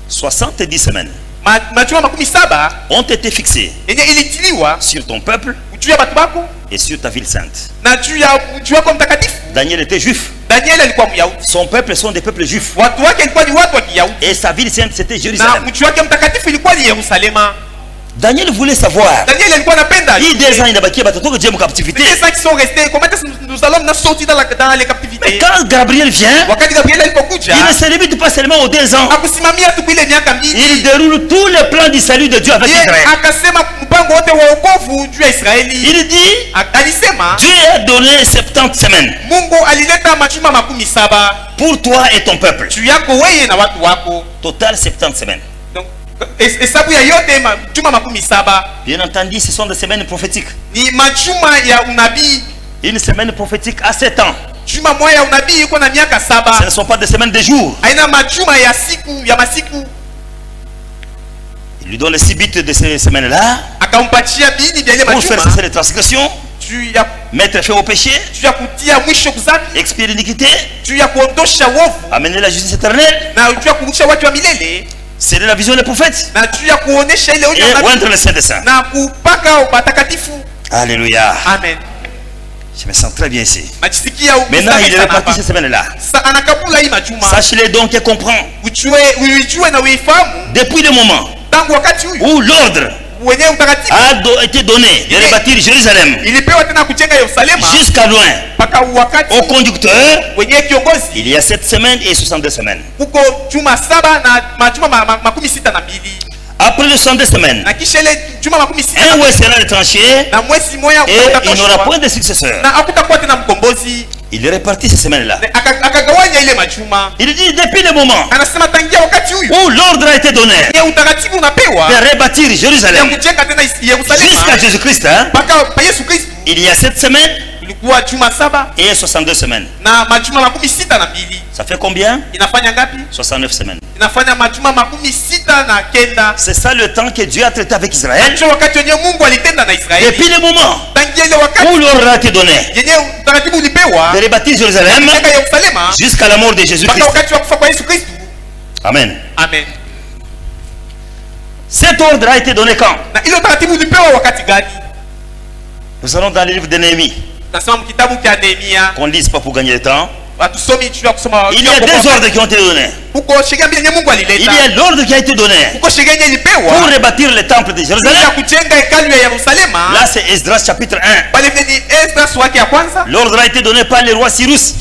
70 semaines ont été fixées sur ton peuple et sur ta ville sainte. Daniel était juif. Son peuple sont des peuples juifs. Et sa ville sainte c'était Jérusalem. Daniel voulait savoir. Il des ans il a bâti en captivité. Nous allons sortir dans les captivités. Mais quand Gabriel vient, il ne se limite pas seulement aux 2 ans. Il déroule tout le plan du salut de Dieu avec Israël. Il dit, Dieu a donné 70 semaines pour toi et ton peuple. Total 70 semaines. Bien entendu, ce sont des semaines prophétiques. Une semaine prophétique à 7 ans. Ce ne sont pas des semaines de jours. Il lui donne les 6 bits de ces semaines-là pour faire cesser les transgressions, mettre fin au péché, expier l'iniquité, amener la justice éternelle C'est de la vision des prophètes. Et oindre le Saint-Saint. Alléluia. Amen. Je me sens très bien ici. Maintenant, il est reparti cette semaine-là. Sachez-le donc et comprends. Depuis le moment où l'ordre a été donné de rebâtir Jérusalem jusqu'à loin au conducteur, il y a 7 semaines et 62 semaines. Après les 62 semaines, un ouest sera retranché et il n'aura point de successeur. Il est reparti cette semaine-là. Il dit depuis le moment où l'ordre a été donné de rebâtir Jérusalem jusqu'à Jésus-Christ, hein, il y a 7 semaines et 62 semaines. Ça fait combien? 69 semaines. C'est ça le temps que Dieu a traité avec Israël. Depuis le moment où l'ordre a été donné de rebâtir Jérusalem jusqu'à la mort de Jésus-Christ. Amen. Amen. Cet ordre a été donné quand? Nous allons dans le livre de Néhémie. Qu'on ne lise pas pour gagner le temps. Il y a 2 ordres qui ont été donnés. Il y a l'ordre qui a été donné pour rebâtir le temple de Jérusalem. Là c'est Esdras chapitre 1. L'ordre a été donné par le roi Cyrus.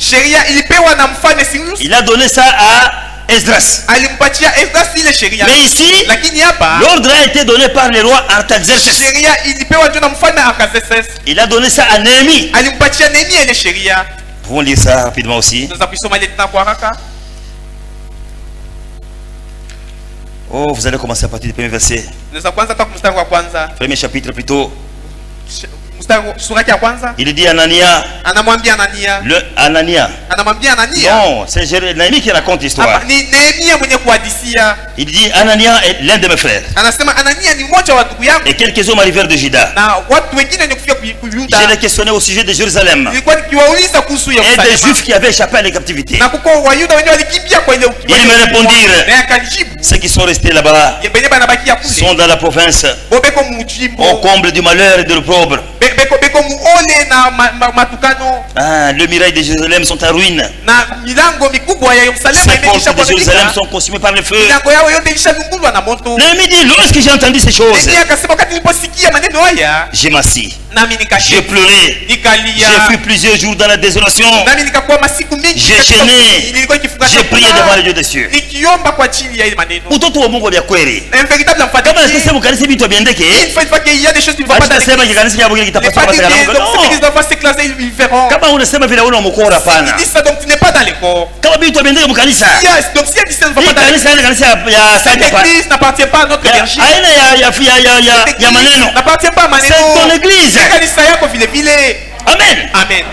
Il a donné ça à Esdras. Mais ici, l'ordre a été donné par le roi Artaxerxès. Il a donné ça à Néhémie. Nous pouvons lire ça rapidement aussi. Oh, vous allez commencer à partir du premier verset. Premier chapitre plutôt. Il dit Anania. Le Anania. Non, c'est Néhémie qui raconte l'histoire. Il dit Anania est l'un de mes frères. Et quelques hommes arrivèrent de Juda. Je les questionnais au sujet de Jérusalem et des Juifs qui avaient échappé à la captivité. Ils me répondirent, ceux qui sont restés là-bas sont dans la province, au comble du malheur et de l'opprobre. Ah, le mirail de Jérusalem sont en ruine. Ces portes de Jérusalem sont consumées par le feu. Néhémie dit, lorsque j'ai entendu ces choses, j'ai m'assis, j'ai pleuré, j'ai fui plusieurs jours dans la désolation, j'ai gêné, j'ai prié devant le Dieu des cieux. Utoto wa Mungu byakweli. Kama nasema mukanisa vitu byendeke. Atasema kikanisa yabo kile kitapaswa katika kama unasema vile una mkora pana. Kama vitu byendeke mukanisa. Kanisa ni kanisa ya sasa pa. N'appartient pas à notre énergie. Aina ya maneno. N'appartient pas à maneno. C'est ton église. Kanisa yako vile vile. Amen. Amen.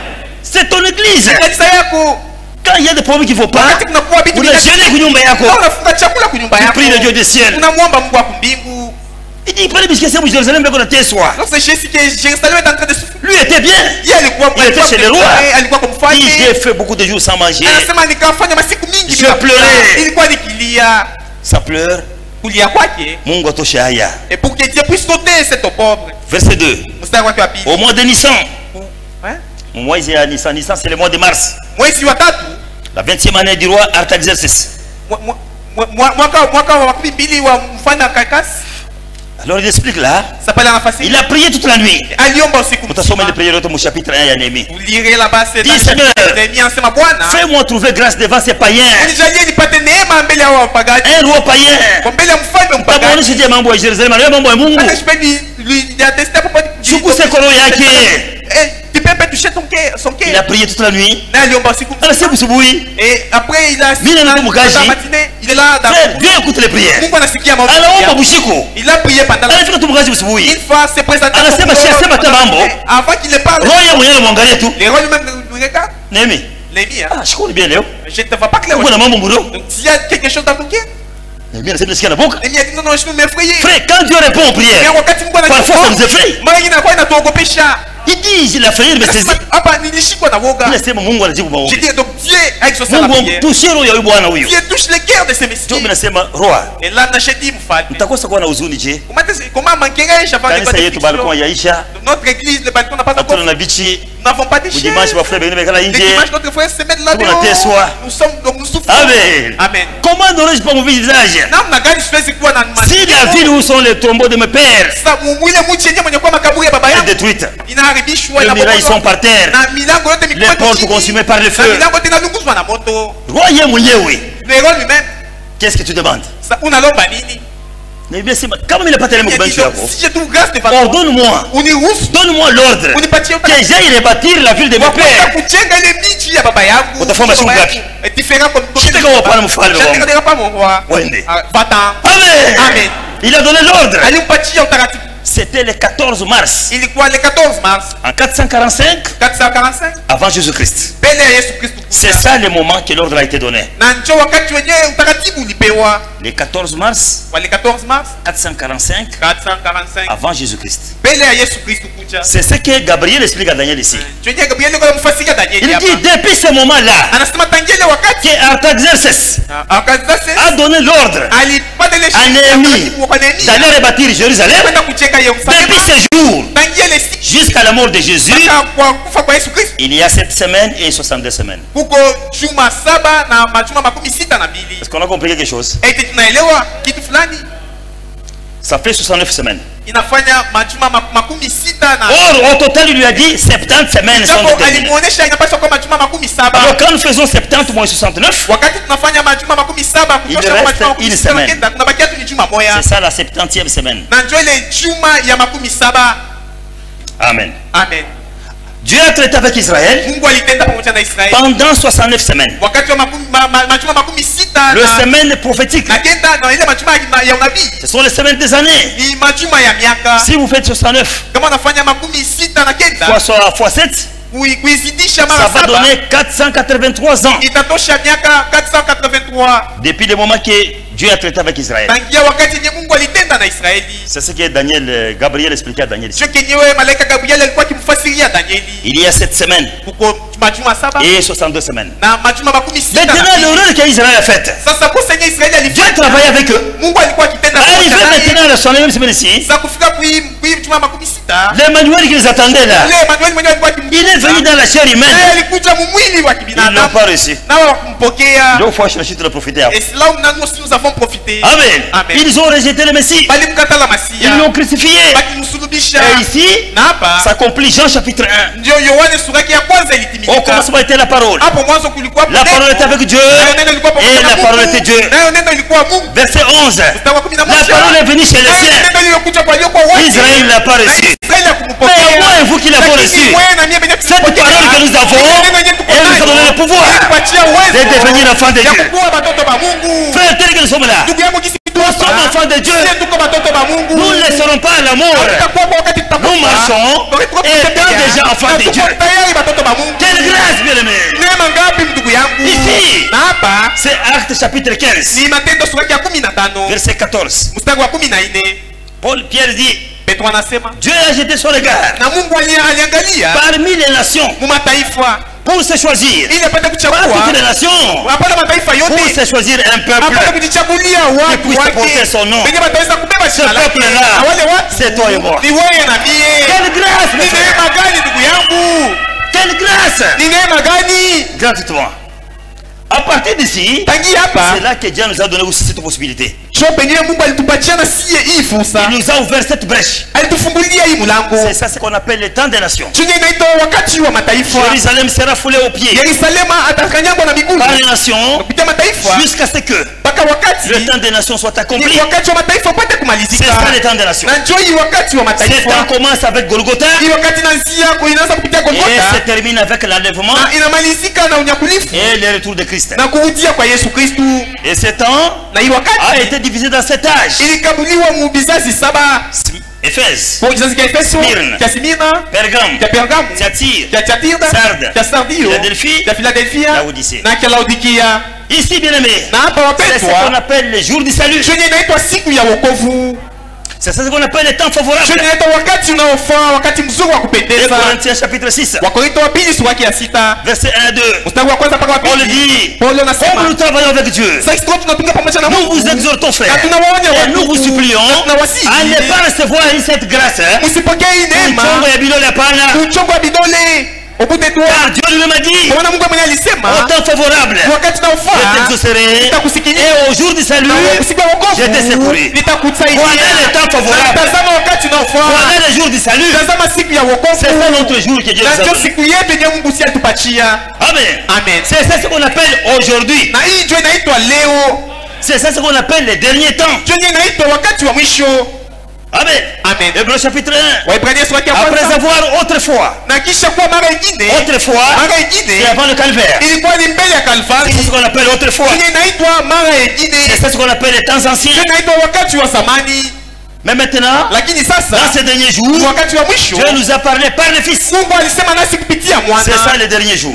C'est ton église. Kanisa yako. Quand il y a des problèmes qu'il ne faut pas, on a gêné kunyumba yako. Tu pries le Dieu du ciel. Il dit, prenez biscuit, c'est Jérusalem, mais qu'on a tes soins. Lui était bien. Il était chez les rois. Il dit, j'ai fait beaucoup de jours sans manger. Je pleurais. Ça pleure. Mungu atoshe haya. Et pour que Dieu puisse sauter cet pauvre. Verset 2. Au mois de Nissan. Au mois de Nissan, c'est le mois de mars. La 20e année du roi Artaxerxès. Alors il explique là. Il a prié toute la nuit. Au chapitre 1 et Néhémie. Dis Seigneur, fais-moi trouver grâce devant ces païens. Un roi païen. Tu peux toucher son cœur. Il a prié toute la nuit. Et après il a il est là. Dieu écoute les prières. Il a prié pendant la nuit. Une fois c'est présenté avant qu'il ne parle. Les rois lui-même nous regardent. Néhémie. Je ne te vois pas clairement. Donc s'il y a quelque chose dans ton cœur. Frère, quand Dieu répond aux prières, parfois ça nous effraie. Il dit, il a frayé me saisir. J'ai dit, donc Dieu a exaucé la prière. Dieu touche les cœurs de ces messieurs. Et là, j'ai dit, comment manquerais-je avant de notre église, le balcon n'a pas encore. Nous n'avons pas de chaises. Les dimanches, notre frère se met là-dedans. Nous souffrons. Amen. Amen. Comment n'aurais-je pas mon visage? Si la ville où sont les tombeaux de mes pères est détruite, les murailles sont par terre, les portes consumées par le feu. Qu'est-ce que tu demandes? Comment il n'a pas tellement de ordonne-moi, donne-moi l'ordre que j'aille rebâtir la ville de mon père. Amen. Il a donné l'ordre. C'était le 14 mars. En 445 avant Jésus-Christ. C'est ça le moment que l'ordre a été donné. Le 14 mars 445 avant Jésus-Christ. C'est ce que Gabriel explique à Daniel ici. Il dit depuis ce moment-là que Artaxerxès a donné l'ordre à Néhémie d'aller rebâtir Jérusalem. Depuis ce jour jusqu'à la mort de Jésus, il y a 7 semaines et 62 semaines. Est-ce qu'on a compris quelque chose? Ça fait 69 semaines. Or, au total, il lui a dit 70 semaines sont déterminées. Alors, quand nous faisons 70 moins 69, il reste une semaine. C'est ça la 70e semaine. Amen. Amen. Dieu a traité avec Israël pendant 69 semaines. Le semaine prophétique. Ce sont les semaines des années. Si vous faites 69 fois 7, ça va donner 483 ans. Depuis le moment que Dieu a traité avec Israël. C'est ce que Gabriel expliquait à Daniel. Il y a 7 semaines et 62 semaines. Maintenant, l'horreur qu'Israël a faite, Dieu travaille avec eux. Arrivé maintenant à la 69e semaine ici, l'Emmanuel qui les attendait là, il est venu dans la chair humaine. Ils n'ont pas reçu. Donc il faut chercher de profiter. Amen. Ils ont rejeté le Messie. Ils l'ont crucifié. Et ici, s'accomplit Jean chapitre 1. Au commencement était la parole. La parole était avec Dieu. Et la parole était Dieu. Verset 11. La parole est venue chez les siens. Israël ne l'a pas reçu. Mais moi et vous qui l'avons reçu, cette parole que nous avons, elle nous a donné le pouvoir de devenir enfants de Dieu. Frères, tel que nous sommes là, nous sommes enfants de Dieu. Nous ne laisserons pas l'amour. Nous marchons étant déjà enfants de Dieu. Quelle grâce, bien-aimé. Ici, c'est Actes chapitre 15, verset 14. Pierre dit, Dieu a jeté son regard parmi les nations pour se choisir. Pas toutes les nations, pour se choisir un peuple qui puisse porter son nom. Ce peuple-là, c'est toi et moi. Quelle grâce, mes frères. Quelle grâce. Gratuitement. À partir d'ici, c'est là que Dieu nous a donné aussi cette possibilité. Il nous a ouvert cette brèche. C'est ça ce qu'on appelle le temps des nations. Jérusalem sera foulé aux pieds par les nations jusqu'à ce que le temps des nations soit accompli. C'est ça le temps des nations. Ce temps commence avec Golgotha et se termine avec l'enlèvement et le retour de Christ. Et ce temps a été divisé dans 7 âges. Éphèse, Smyrne, Pergame, Thyatire, Sardes, Philadelphie, Laodicée. Ici, bien aimé, c'est ce qu'on appelle le jour du salut. C'est ça qu'on appelle les temps favorables. Corinthiens chapitre 6. Verset 1 2. On le dit. Comme nous travaillons avec Dieu, nous vous exhortons, frères, et nous vous supplions à ne pas recevoir cette grâce. Car Dieu lui-même a dit, au temps favorable, je t'exaucerai, et au jour du salut, je te secouerai. Voilà le temps favorable. Voilà le jour du salut. C'est ça notre jour que Dieu nous a donné. Amen. C'est ça ce qu'on appelle aujourd'hui. C'est ça ce qu'on appelle les derniers temps. Amen. Hébreux chapitre 1. Après avoir autrefois, c'est avant le calvaire. C'est ce qu'on appelle autrefois. C'est ce qu'on appelle les temps anciens. Mais maintenant, dans ces derniers jours, Dieu nous a parlé par le Fils. C'est ça les derniers jours.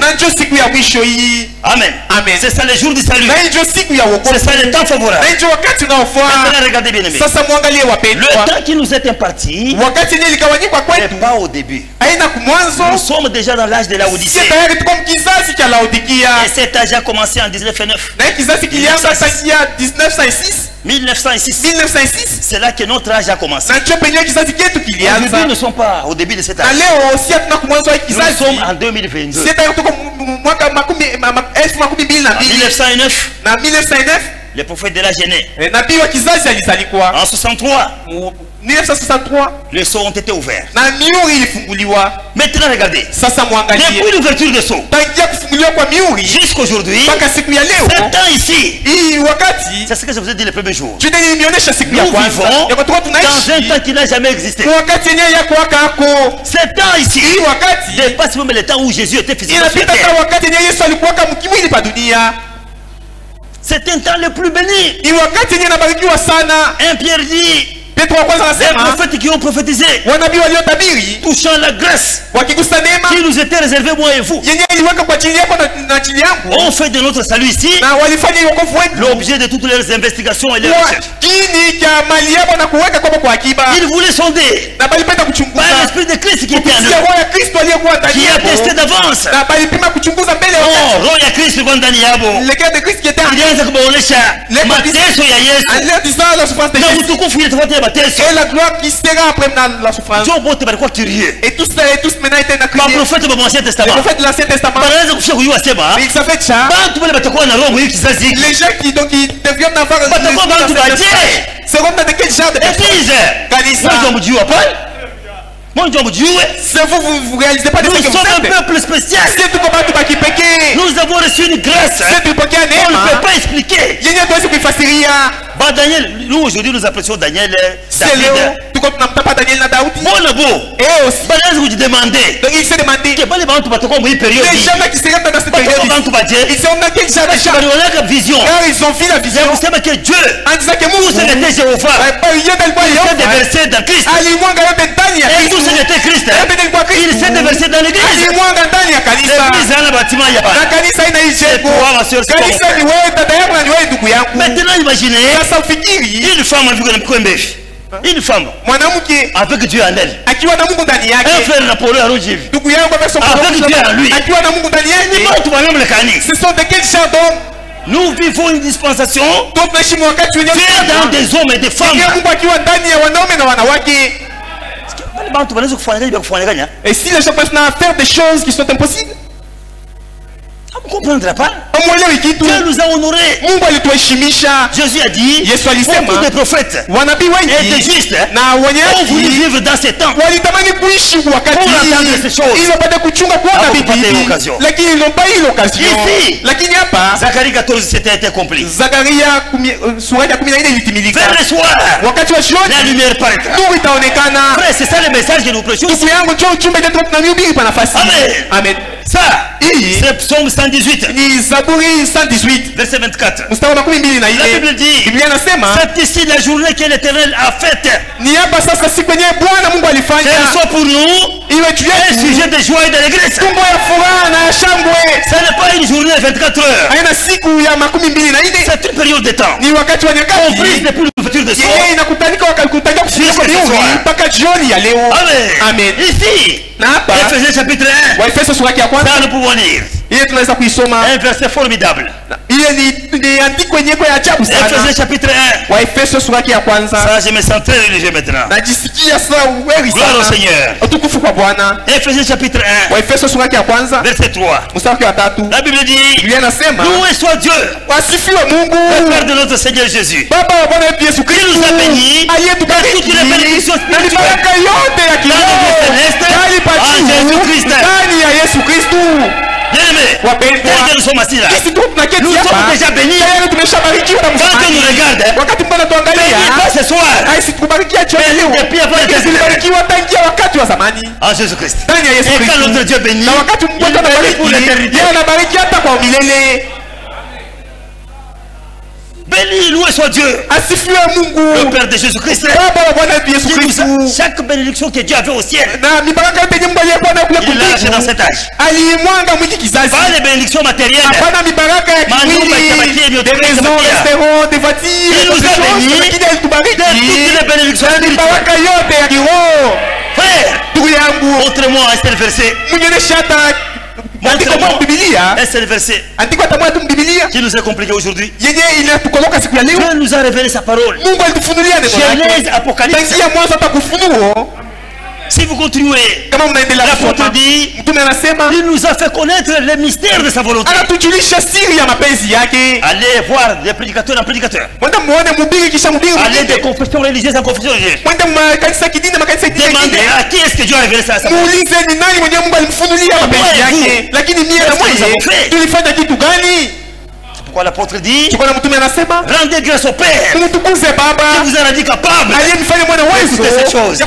Amen. C'est ça les jours du salut. C'est ça les temps favorables. Maintenant, regardez bien aimé. Le temps qui nous est imparti n'est pas au début. Nous sommes déjà dans l'âge de la Odyssée. Et cet âge a commencé en 1909. 1906. C'est là que notre âge a commencé. Nous ne sommes pas au début de cet âge. Nous sommes en 2022. En 1909, le prophète de la Genèse. En 1963, les sceaux ont été ouverts. Maintenant, regardez. Depuis l'ouverture des sceaux jusqu'à aujourd'hui, 7 ans ici. C'est ce que je vous ai dit le premier jour. Nous vivons dans un temps qui n'a jamais existé. 7 ans ici dépasse même le temps où Jésus était physiquement sur terre. C'est un temps le plus béni. Un Pierre dit, les prophètes qui ont prophétisé touchant la grâce qui nous était réservée, moi et vous, on fait de notre salut ici l'objet de toutes leurs investigations et leurs recherches. Ils voulaient sonder par l'esprit de Christ qui était en eux, qui a testé d'avance. Oh, roho ya Kristo kwa ndani yabo ilianza kubaonesha mateso ya Yesu na utukufu ile tofauti ya mateso. Et la gloire qui sera après la souffrance. Et tous maintenant étaient dans le prophète de l'Ancien Testament. De l'Ancien Testament. Mais il savait ça. Les gens qui deviennent avoir c'est comme dans quel genre de c'est vous réalisez pas de ce que vous sommes un peuple spécial. Nous avons reçu une grâce. On ne peut pas expliquer. Daniel, nous aujourd'hui nous apprécions Daniel. Vous demandez. Donc il s'est demandé. Les gens qui se rendent dans cette période, ils sont dans quel genre de vision. Ils ont vu la vision. Vous savez que Dieu, en disant que vous êtes Jéhovah, il s'est déversé dans Christ. Et tout ce qui était Christ, il s'est déversé dans l'église. L'église a un bâtiment, il n'y a pas. C'est pour ma soeur, c'est pour mon frère. Maintenant imaginez une femme une femme avec Dieu en elle, un frère Napoléon Rougiv avec Dieu en lui. Ce sont de quel genre d'hommes? Nous vivons une dispensation dans des hommes et des femmes. Et si les gens peuvent faire des choses qui sont impossibles, on ne comprendra pas. Dieu nous a honorés. Jésus a dit, beaucoup de prophètes et des justes ont voulu vivre dans ces temps pour attendre ces choses. Lakini ils n'ont pas eu l'occasion. Ici, Zacharie 14 c'était accompli. Vers le soir, la lumière paraîtra. Frère, c'est ça le message que nous prêchons. Amen. Ça, c'est Psaume 118. Verset 24. La Bible dit, c'est ici la journée que l'Éternel a faite. Qu'elle soit pour nous un sujet de joie et d'allégresse. Ce n'est pas une journée de 24 heures. C'est une période de temps. Comprise depuis l'ouverture l'ouverture de son. Amen. Amen. Ici, Ephésiens chapitre 1. Ça nous pouvons lire. Un verset formidable. Ephésiens chapitre 1. Ça, je me sens très religieux maintenant. Gloire au Seigneur. Ephésiens chapitre 1. Verset 3. La Bible dit, loué soit Dieu, le Père de notre Seigneur Jésus, qui nous a bénis dans toutes les bénédictions spirituelles en Jésus-Christ. Bien-aimés, dès que nous sommes assis là, nous sommes déjà bénis. Quand on nous regarde, bénis pas ce soir, bénis depuis avant l'éternité. En Jésus-Christ. Et quand notre Dieu bénit, il bénit pour l'éternité. Béni, loué soit Dieu, le Père de Jésus-Christ, chaque bénédiction que Dieu avait au ciel, il l'a lâché dans cet âge. Pas les bénédictions matérielles, il nous a bénis de toutes les bénédictions spirituelles. Frère, montrez-moi un seul verset. Un seul verset qui nous est compliqué aujourd'hui. Dieu nous a révélé sa parole. Genèse, Apocalypse. Si vous continuez, l'apôtre dit, il nous a fait connaître les mystères de sa volonté. Allez voir des prédicateurs en prédicateurs. Allez des confessions religieuses en confessions religieuses. Demandez à qui est-ce que Dieu a révélé ça à sa volonté. Pourquoi l'apôtre dit, rendez grâce au Père qui vous a rendu capable d'écouter ces choses. Pas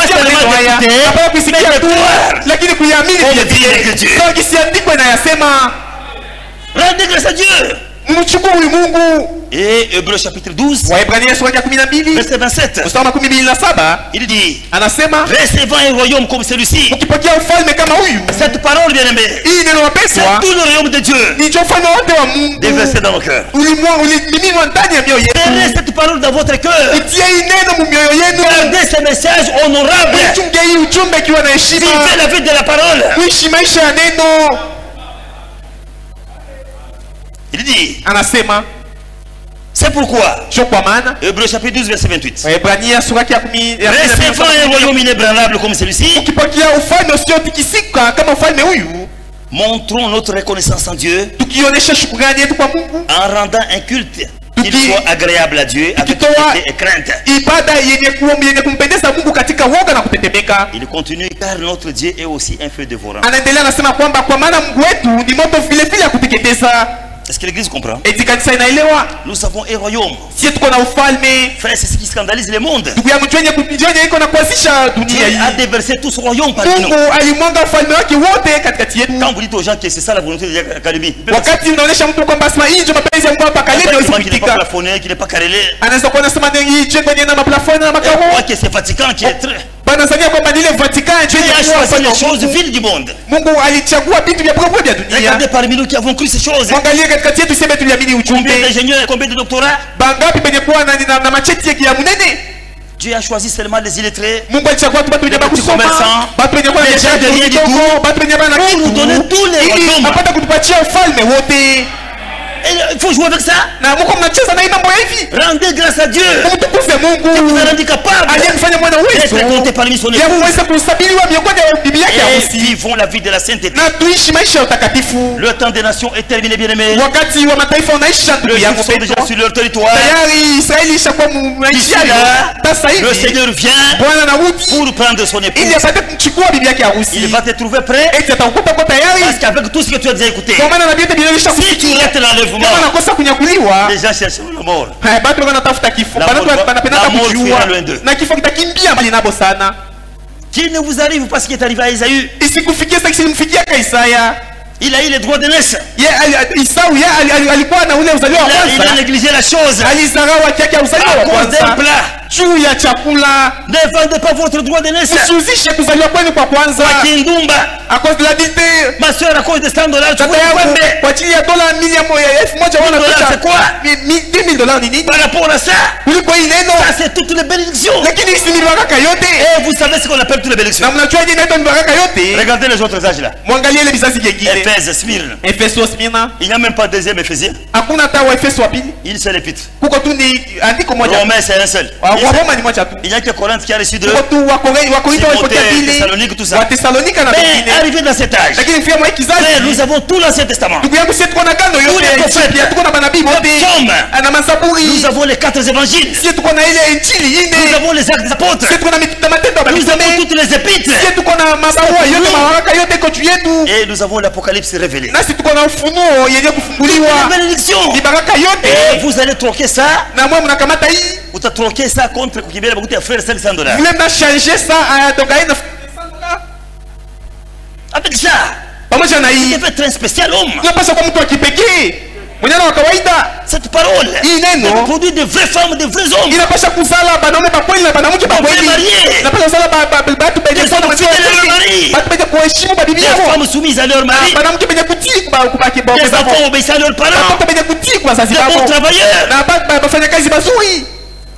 seulement d'écouter, mais de croire au dire l'Écriture. Rendez grâce à Dieu. Et Hébreux chapitre 12, verset 27, il dit, recevant un royaume comme celui-ci, cette parole bien aimée, c'est tout le royaume de Dieu déversé dans nos cœurs. Tenez cette parole dans votre cœur. Gardez ce message honorable. Vivez la vie de la parole. Il dit, c'est pourquoi, Hébreux chapitre 12, verset 28, recevant un royaume inébranlable comme celui-ci, montrons notre reconnaissance en Dieu en rendant un culte qu'il soit agréable à Dieu avec piété et crainte. Il continue, car notre Dieu est aussi un feu dévorant. Est-ce que l'église comprend? Nous avons un royaume. Frère, c'est ce qui scandalise le monde. Dieu a déversé tout ce royaume par nous. Quand vous dites aux gens que c'est ça la volonté de l'académie, il n'est pas plafonné, qu'il n'est pas carrelé. Moi que c'est fatigant, qui est très... Dieu a choisi les choses viles du monde. Regardez parmi nous qui avons cru ces choses. Combien d'ingénieurs, combien de doctorats? Dieu a choisi seulement les illettrés, les petits commerçants, les gens de rien du tout, pour nous donner tous les royaumes. Il faut jouer avec ça. Rendez grâce à Dieu qui vous a rendu capable d'être compté parmi son épouse. Et vivons la vie de la sainteté. Le temps des nations est terminé, bien aimé. Les gens sont déjà sur leur territoire. Ici, là, le Seigneur vient pour prendre son épouse. Il va te trouver prêt, parce qu'avec tout ce que tu as déjà écouté, si tu restes dans l'enlèvement, les gens cherchent la mort. La mort fuira loin d'eux. Qu'il ne vous arrive pas ce qui est arrivé à Esaü. Il a eu le droit de naître. Il a négligé la chose à cause d'un plat. Ne vendez pas votre droit de naissance. Kindumba. À cause de l'adultère. Ma soeur, à cause de $100, tu veux kwa ajili ya dola elfu moja wana $1,000 c'est quoi? $10,000 ni nini? Par rapport à ça, kuliko hii neno. Ça c'est toutes les bénédictions. Lakini hizi ni baraka yote. Et vous savez ce qu'on appelle toutes les bénédictions. Na mnajua je inaitwa baraka yote? Regardez les autres âges là. Mwangalie ile vizazi vingine. Éphèse, Smyrne. Efeso, Smyrna. Il n'y a même pas deuxième Éphésien. Hakuna hata wa Efeso wa pili. Une seule épître. Kuko tu ni andiko moja. Romains c'est un seul. Wa Roma ni moja tu. Il n'y a que Corinthe qui a reçu deux. Kuko tu wa Korintho walipokea pili. Thessalonique tout ça. Wa Thessalonika na Mais vingine. arrivé dans cet âge, Lakini fia mwa kizazi. nous avons tout l'Ancien Testament. Ndugu yangu sisi tuko na gano yote. Pia tuko na manabii wote. Na masaburi. Nous avons les 4 évangiles. Sisi tuko na ile injili ine. Nous avons les actes des apôtres. Sisi tuko na matendo ya Nous avons toutes les épîtres. Sisi tuko na mabarua yote mawaraka yote kwa yetu. Et nous avons l'Apocalypse révélé. Nasi tuko na ufunuo yenye kufunguliwa. La bénédiction. Ni baraka yote. Et vous allez troquer ça. Na mwa mnakamata hii. Vous allez troquer ça contre kukimbia beaucoup de faire $500. Vous voulez changer ça à tokaina avec ça. Pamoja na hii. C'est fait très spécial homme. Tunapaswa kwa mtu wa kipekee. Mwenye wa kawaida. Cette parole. Hii neno produit de vraies femmes, de vrais hommes. Inapaswa kuzala banaume ba kweli na banamke ba kweli. Inapaswa kuzala batu benye kwa mtu batu benye kuheshimu bibi yao. Des femmes soumises à leur mari. Banamke benye kutii kwa kibao. Des enfants obéissant à leurs parents. Batu benye kutii kwa wazazi wao. Des bons travailleurs. Na bafanya kazi mazuri.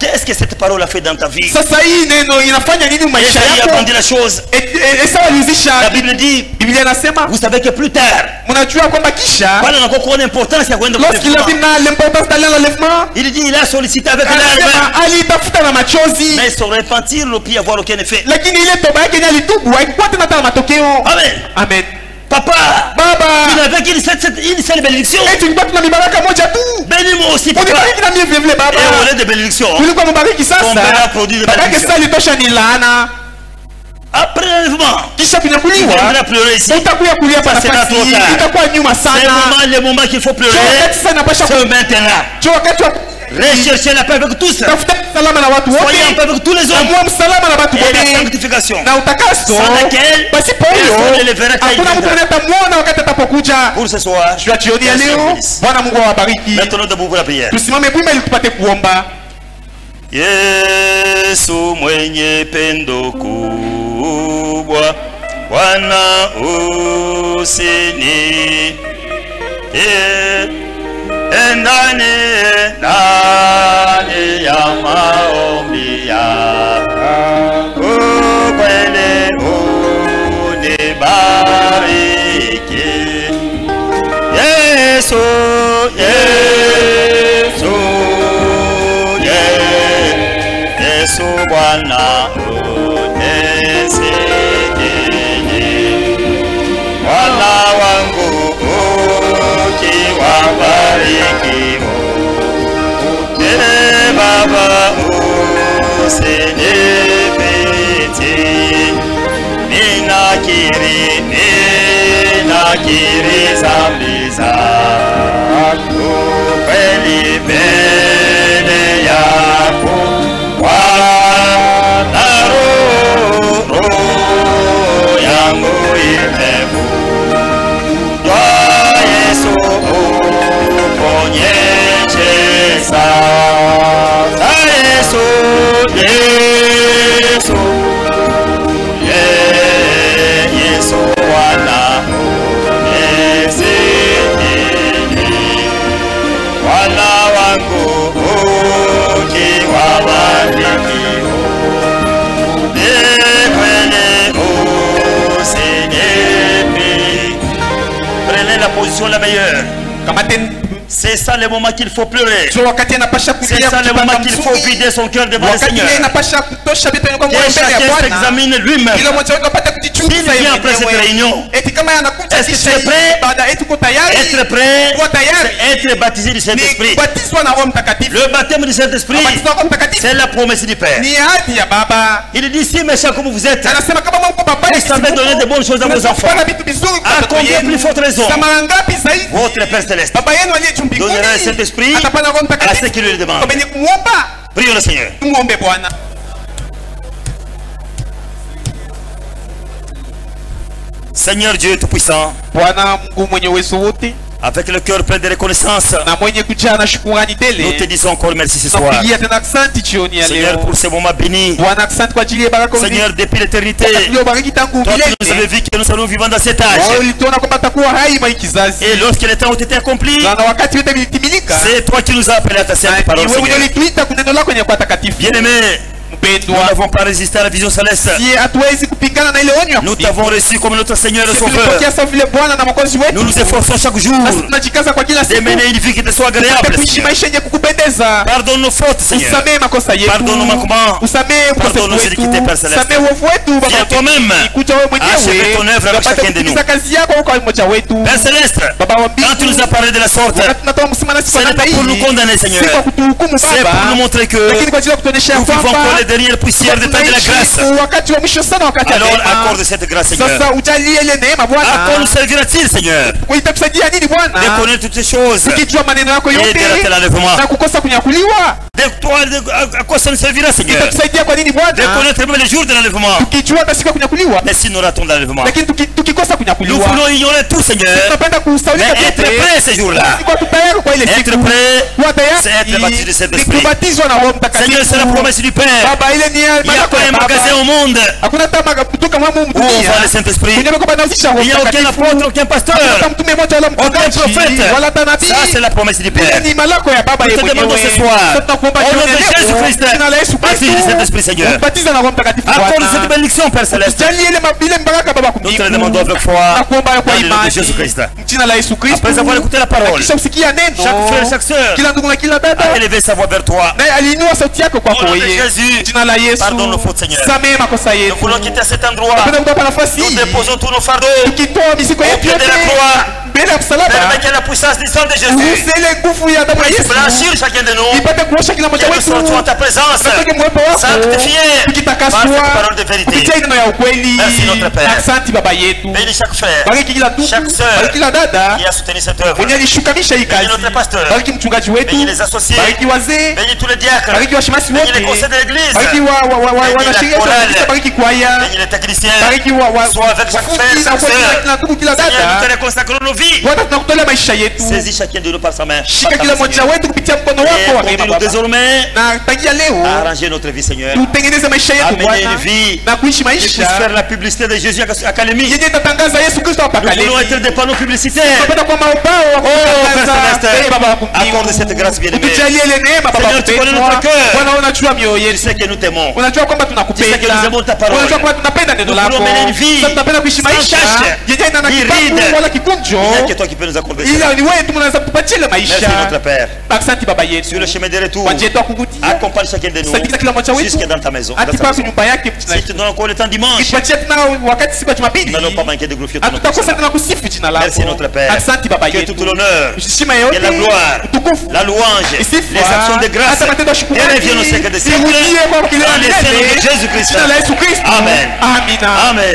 Qu'est-ce que cette parole a fait dans ta vie? Sasa hii neno inafanya nini maisha yako? Il a vendu la chose. Et ça walizisha. La Bible dit, Biblia inasema, vous savez que plus tard, mnajua kwamba kisha wala na kuona importance ya kwenda lorsqu'il a vu l'importance d'aller à l'enlèvement, il dit il a sollicité avec larmes. Alitafuta na machozi. Mais son repentir ne peut avoir aucun effet. Lakini ile toba yake ni alitubu, haikuwa tena hata matokeo. Amen. Amen. Papa, Baba, tu n'avais qu'une seule bénédiction. Et tu n'as pas de baraka moja tu. Bénis-moi aussi, papa. Unibariki na mimi vile baba. Et on est de bénédiction. Ulikuwa mbariki sasa. Ton père a produit de bénédiction. Baraka sasa litosha ni laana. Après l'enlèvement, kisha kunyakuliwa, utakuya kulia pa nafasi, itakuwa nyuma sana. Le moment qu'il faut pleurer, c'est maintenant. Recherchez la paix avec tous. Soyez en paix avec tous les hommes. Et la sanctification. Sans laquelle personne ne le verra quand pour ce soir. Maintenant debout pour la prière. Yesu mwenye pendo kubwa, Bwana usini endani ya maombi yako, kweli unibariki Yesu, Yesu, Yesu Bwana unisaidie, Bwana wangu ukiwabariki Baba usinipite, ninakiri dhambi zangu kweli mbele yako, Bwana roho yangu imevunjwa, Yesu uponyeshe sasa, Yesu, Yesu, Yesu Bwana unisaidie, Bwana wangu ukiwabariki prenez la position la meilleure. C'est ça le moment qu'il faut pleurer. C'est ça le moment qu'il faut vider son cœur devant le Seigneur. Que chacun s'examine lui-même. S'il vient après cette réunion, est-ce que tu es prêt? Être prêt, c'est être baptisé du Saint-Esprit. Le baptême du Saint-Esprit, c'est la promesse du Père. Il dit si méchant comme vous êtes, vous savez donner de bonnes choses à vos enfants. À combien plus forte raison votre Père Céleste donnera le Saint-Esprit à ceux qui lui le demandent. Prions le Seigneur. Seigneur Dieu Tout-Puissant, avec le cœur plein de reconnaissance, nous te disons encore merci ce soir. Seigneur, pour ce moment béni. Seigneur, depuis l'éternité, toi tu nous avais vu que nous allons vivre dans cet âge. Et lorsque les temps ont été accomplis, c'est toi qui nous as appelés à ta sainte parole, Seigneur. Bien-aimé, nous n'avons pas résisté à la vision céleste. Nous t'avons reçu comme notre Seigneur et Sauveur. Nous nous efforçons chaque jour de mener une vie qui te soit agréable. Pardonne nos fautes, Seigneur. Pardonne nos manquements. Pardonne nos iniquités, Père Céleste. Viens toi-même achever ton œuvre avec chacun de nous. Père Céleste, quand tu nous as parlé de la sorte, ce n'est pas pour nous condamner, Seigneur. C'est pour nous montrer que nous vivons encore les dernières poussières de temps de la grâce. Alors accorde cette grâce, Seigneur. À quoi nous servira-t-il, Seigneur, de connaître toutes ces choses et de rater l'enlèvement? À quoi ça nous servira, Seigneur, de connaître même les jours de l'enlèvement? Mais si nous ratons l'enlèvement, nous voulons ignorer tout, Seigneur, mais être prêt ces jours-là. Être prêt, c'est être baptisé de cet esprit. Seigneur, c'est la promesse du Père. Il n'y a pas un magasin au monde où on voit le Saint-Esprit. Il n'y a aucun apôtre, aucun pasteur, aucun prophète. Ça, c'est la promesse du Père. Nous te demandons ce soir, au nom de Jésus-Christ, baptise du Saint-Esprit, Seigneur. Accorde cette bénédiction, Père Céleste. Nous te le demandons avec foi dans le nom de Jésus-Christ. Après avoir écouté la parole, chaque frère, chaque sœur a élevé sa voix vers toi. Au nom de Jésus, pardonne nos fautes, Seigneur. Nous voulons quitter cet endroit. Nous déposons tous nos fardeaux au pied de la croix. Permets que la puissance du sang de Jésus puisse blanchir chacun de nous. Que nous sortons à ta présence, sanctifiés par cette parole de vérité. Merci notre Père. Bénis chaque frère, chaque sœur qui a soutenu cette œuvre. Bénis notre pasteur. Bénis les associés. Bénis tous les diacres. Bénis les conseils de l'église. Bénis la chorale. Bénis les techniciens. Sois avec chaque frère, chaque sœur. Seigneur, nous te reconsacrons nos vies. Saisis chacun de nous par sa main. Et nous désormais à arranger notre vie, Seigneur. Amener une vie qui puisse faire la publicité de Jésus Académie. Nous voulons être des panneaux publicitaires. Oh, Père Céleste, accorde cette grâce bien-aimée. Seigneur, tu connais notre cœur. Tu sais que nous t'aimons. Tu sais que nous aimons ta parole. Nous voulons mener une vie sans tâche, ni ride. Il n'y a que toi qui peux nous accorder ça. Merci notre Père. Sur le chemin de retour, accompagne chacun de nous jusque dans ta maison. Si tu donnes encore le temps dimanche, nous n'allons pas manquer de glorifier ton nom. Merci notre Père. Que tout l'honneur, que la gloire, la louange, les actions de grâce et reviennent au siècle des siècles. Dans les cieux de Jésus-Christ. Amen. Amen.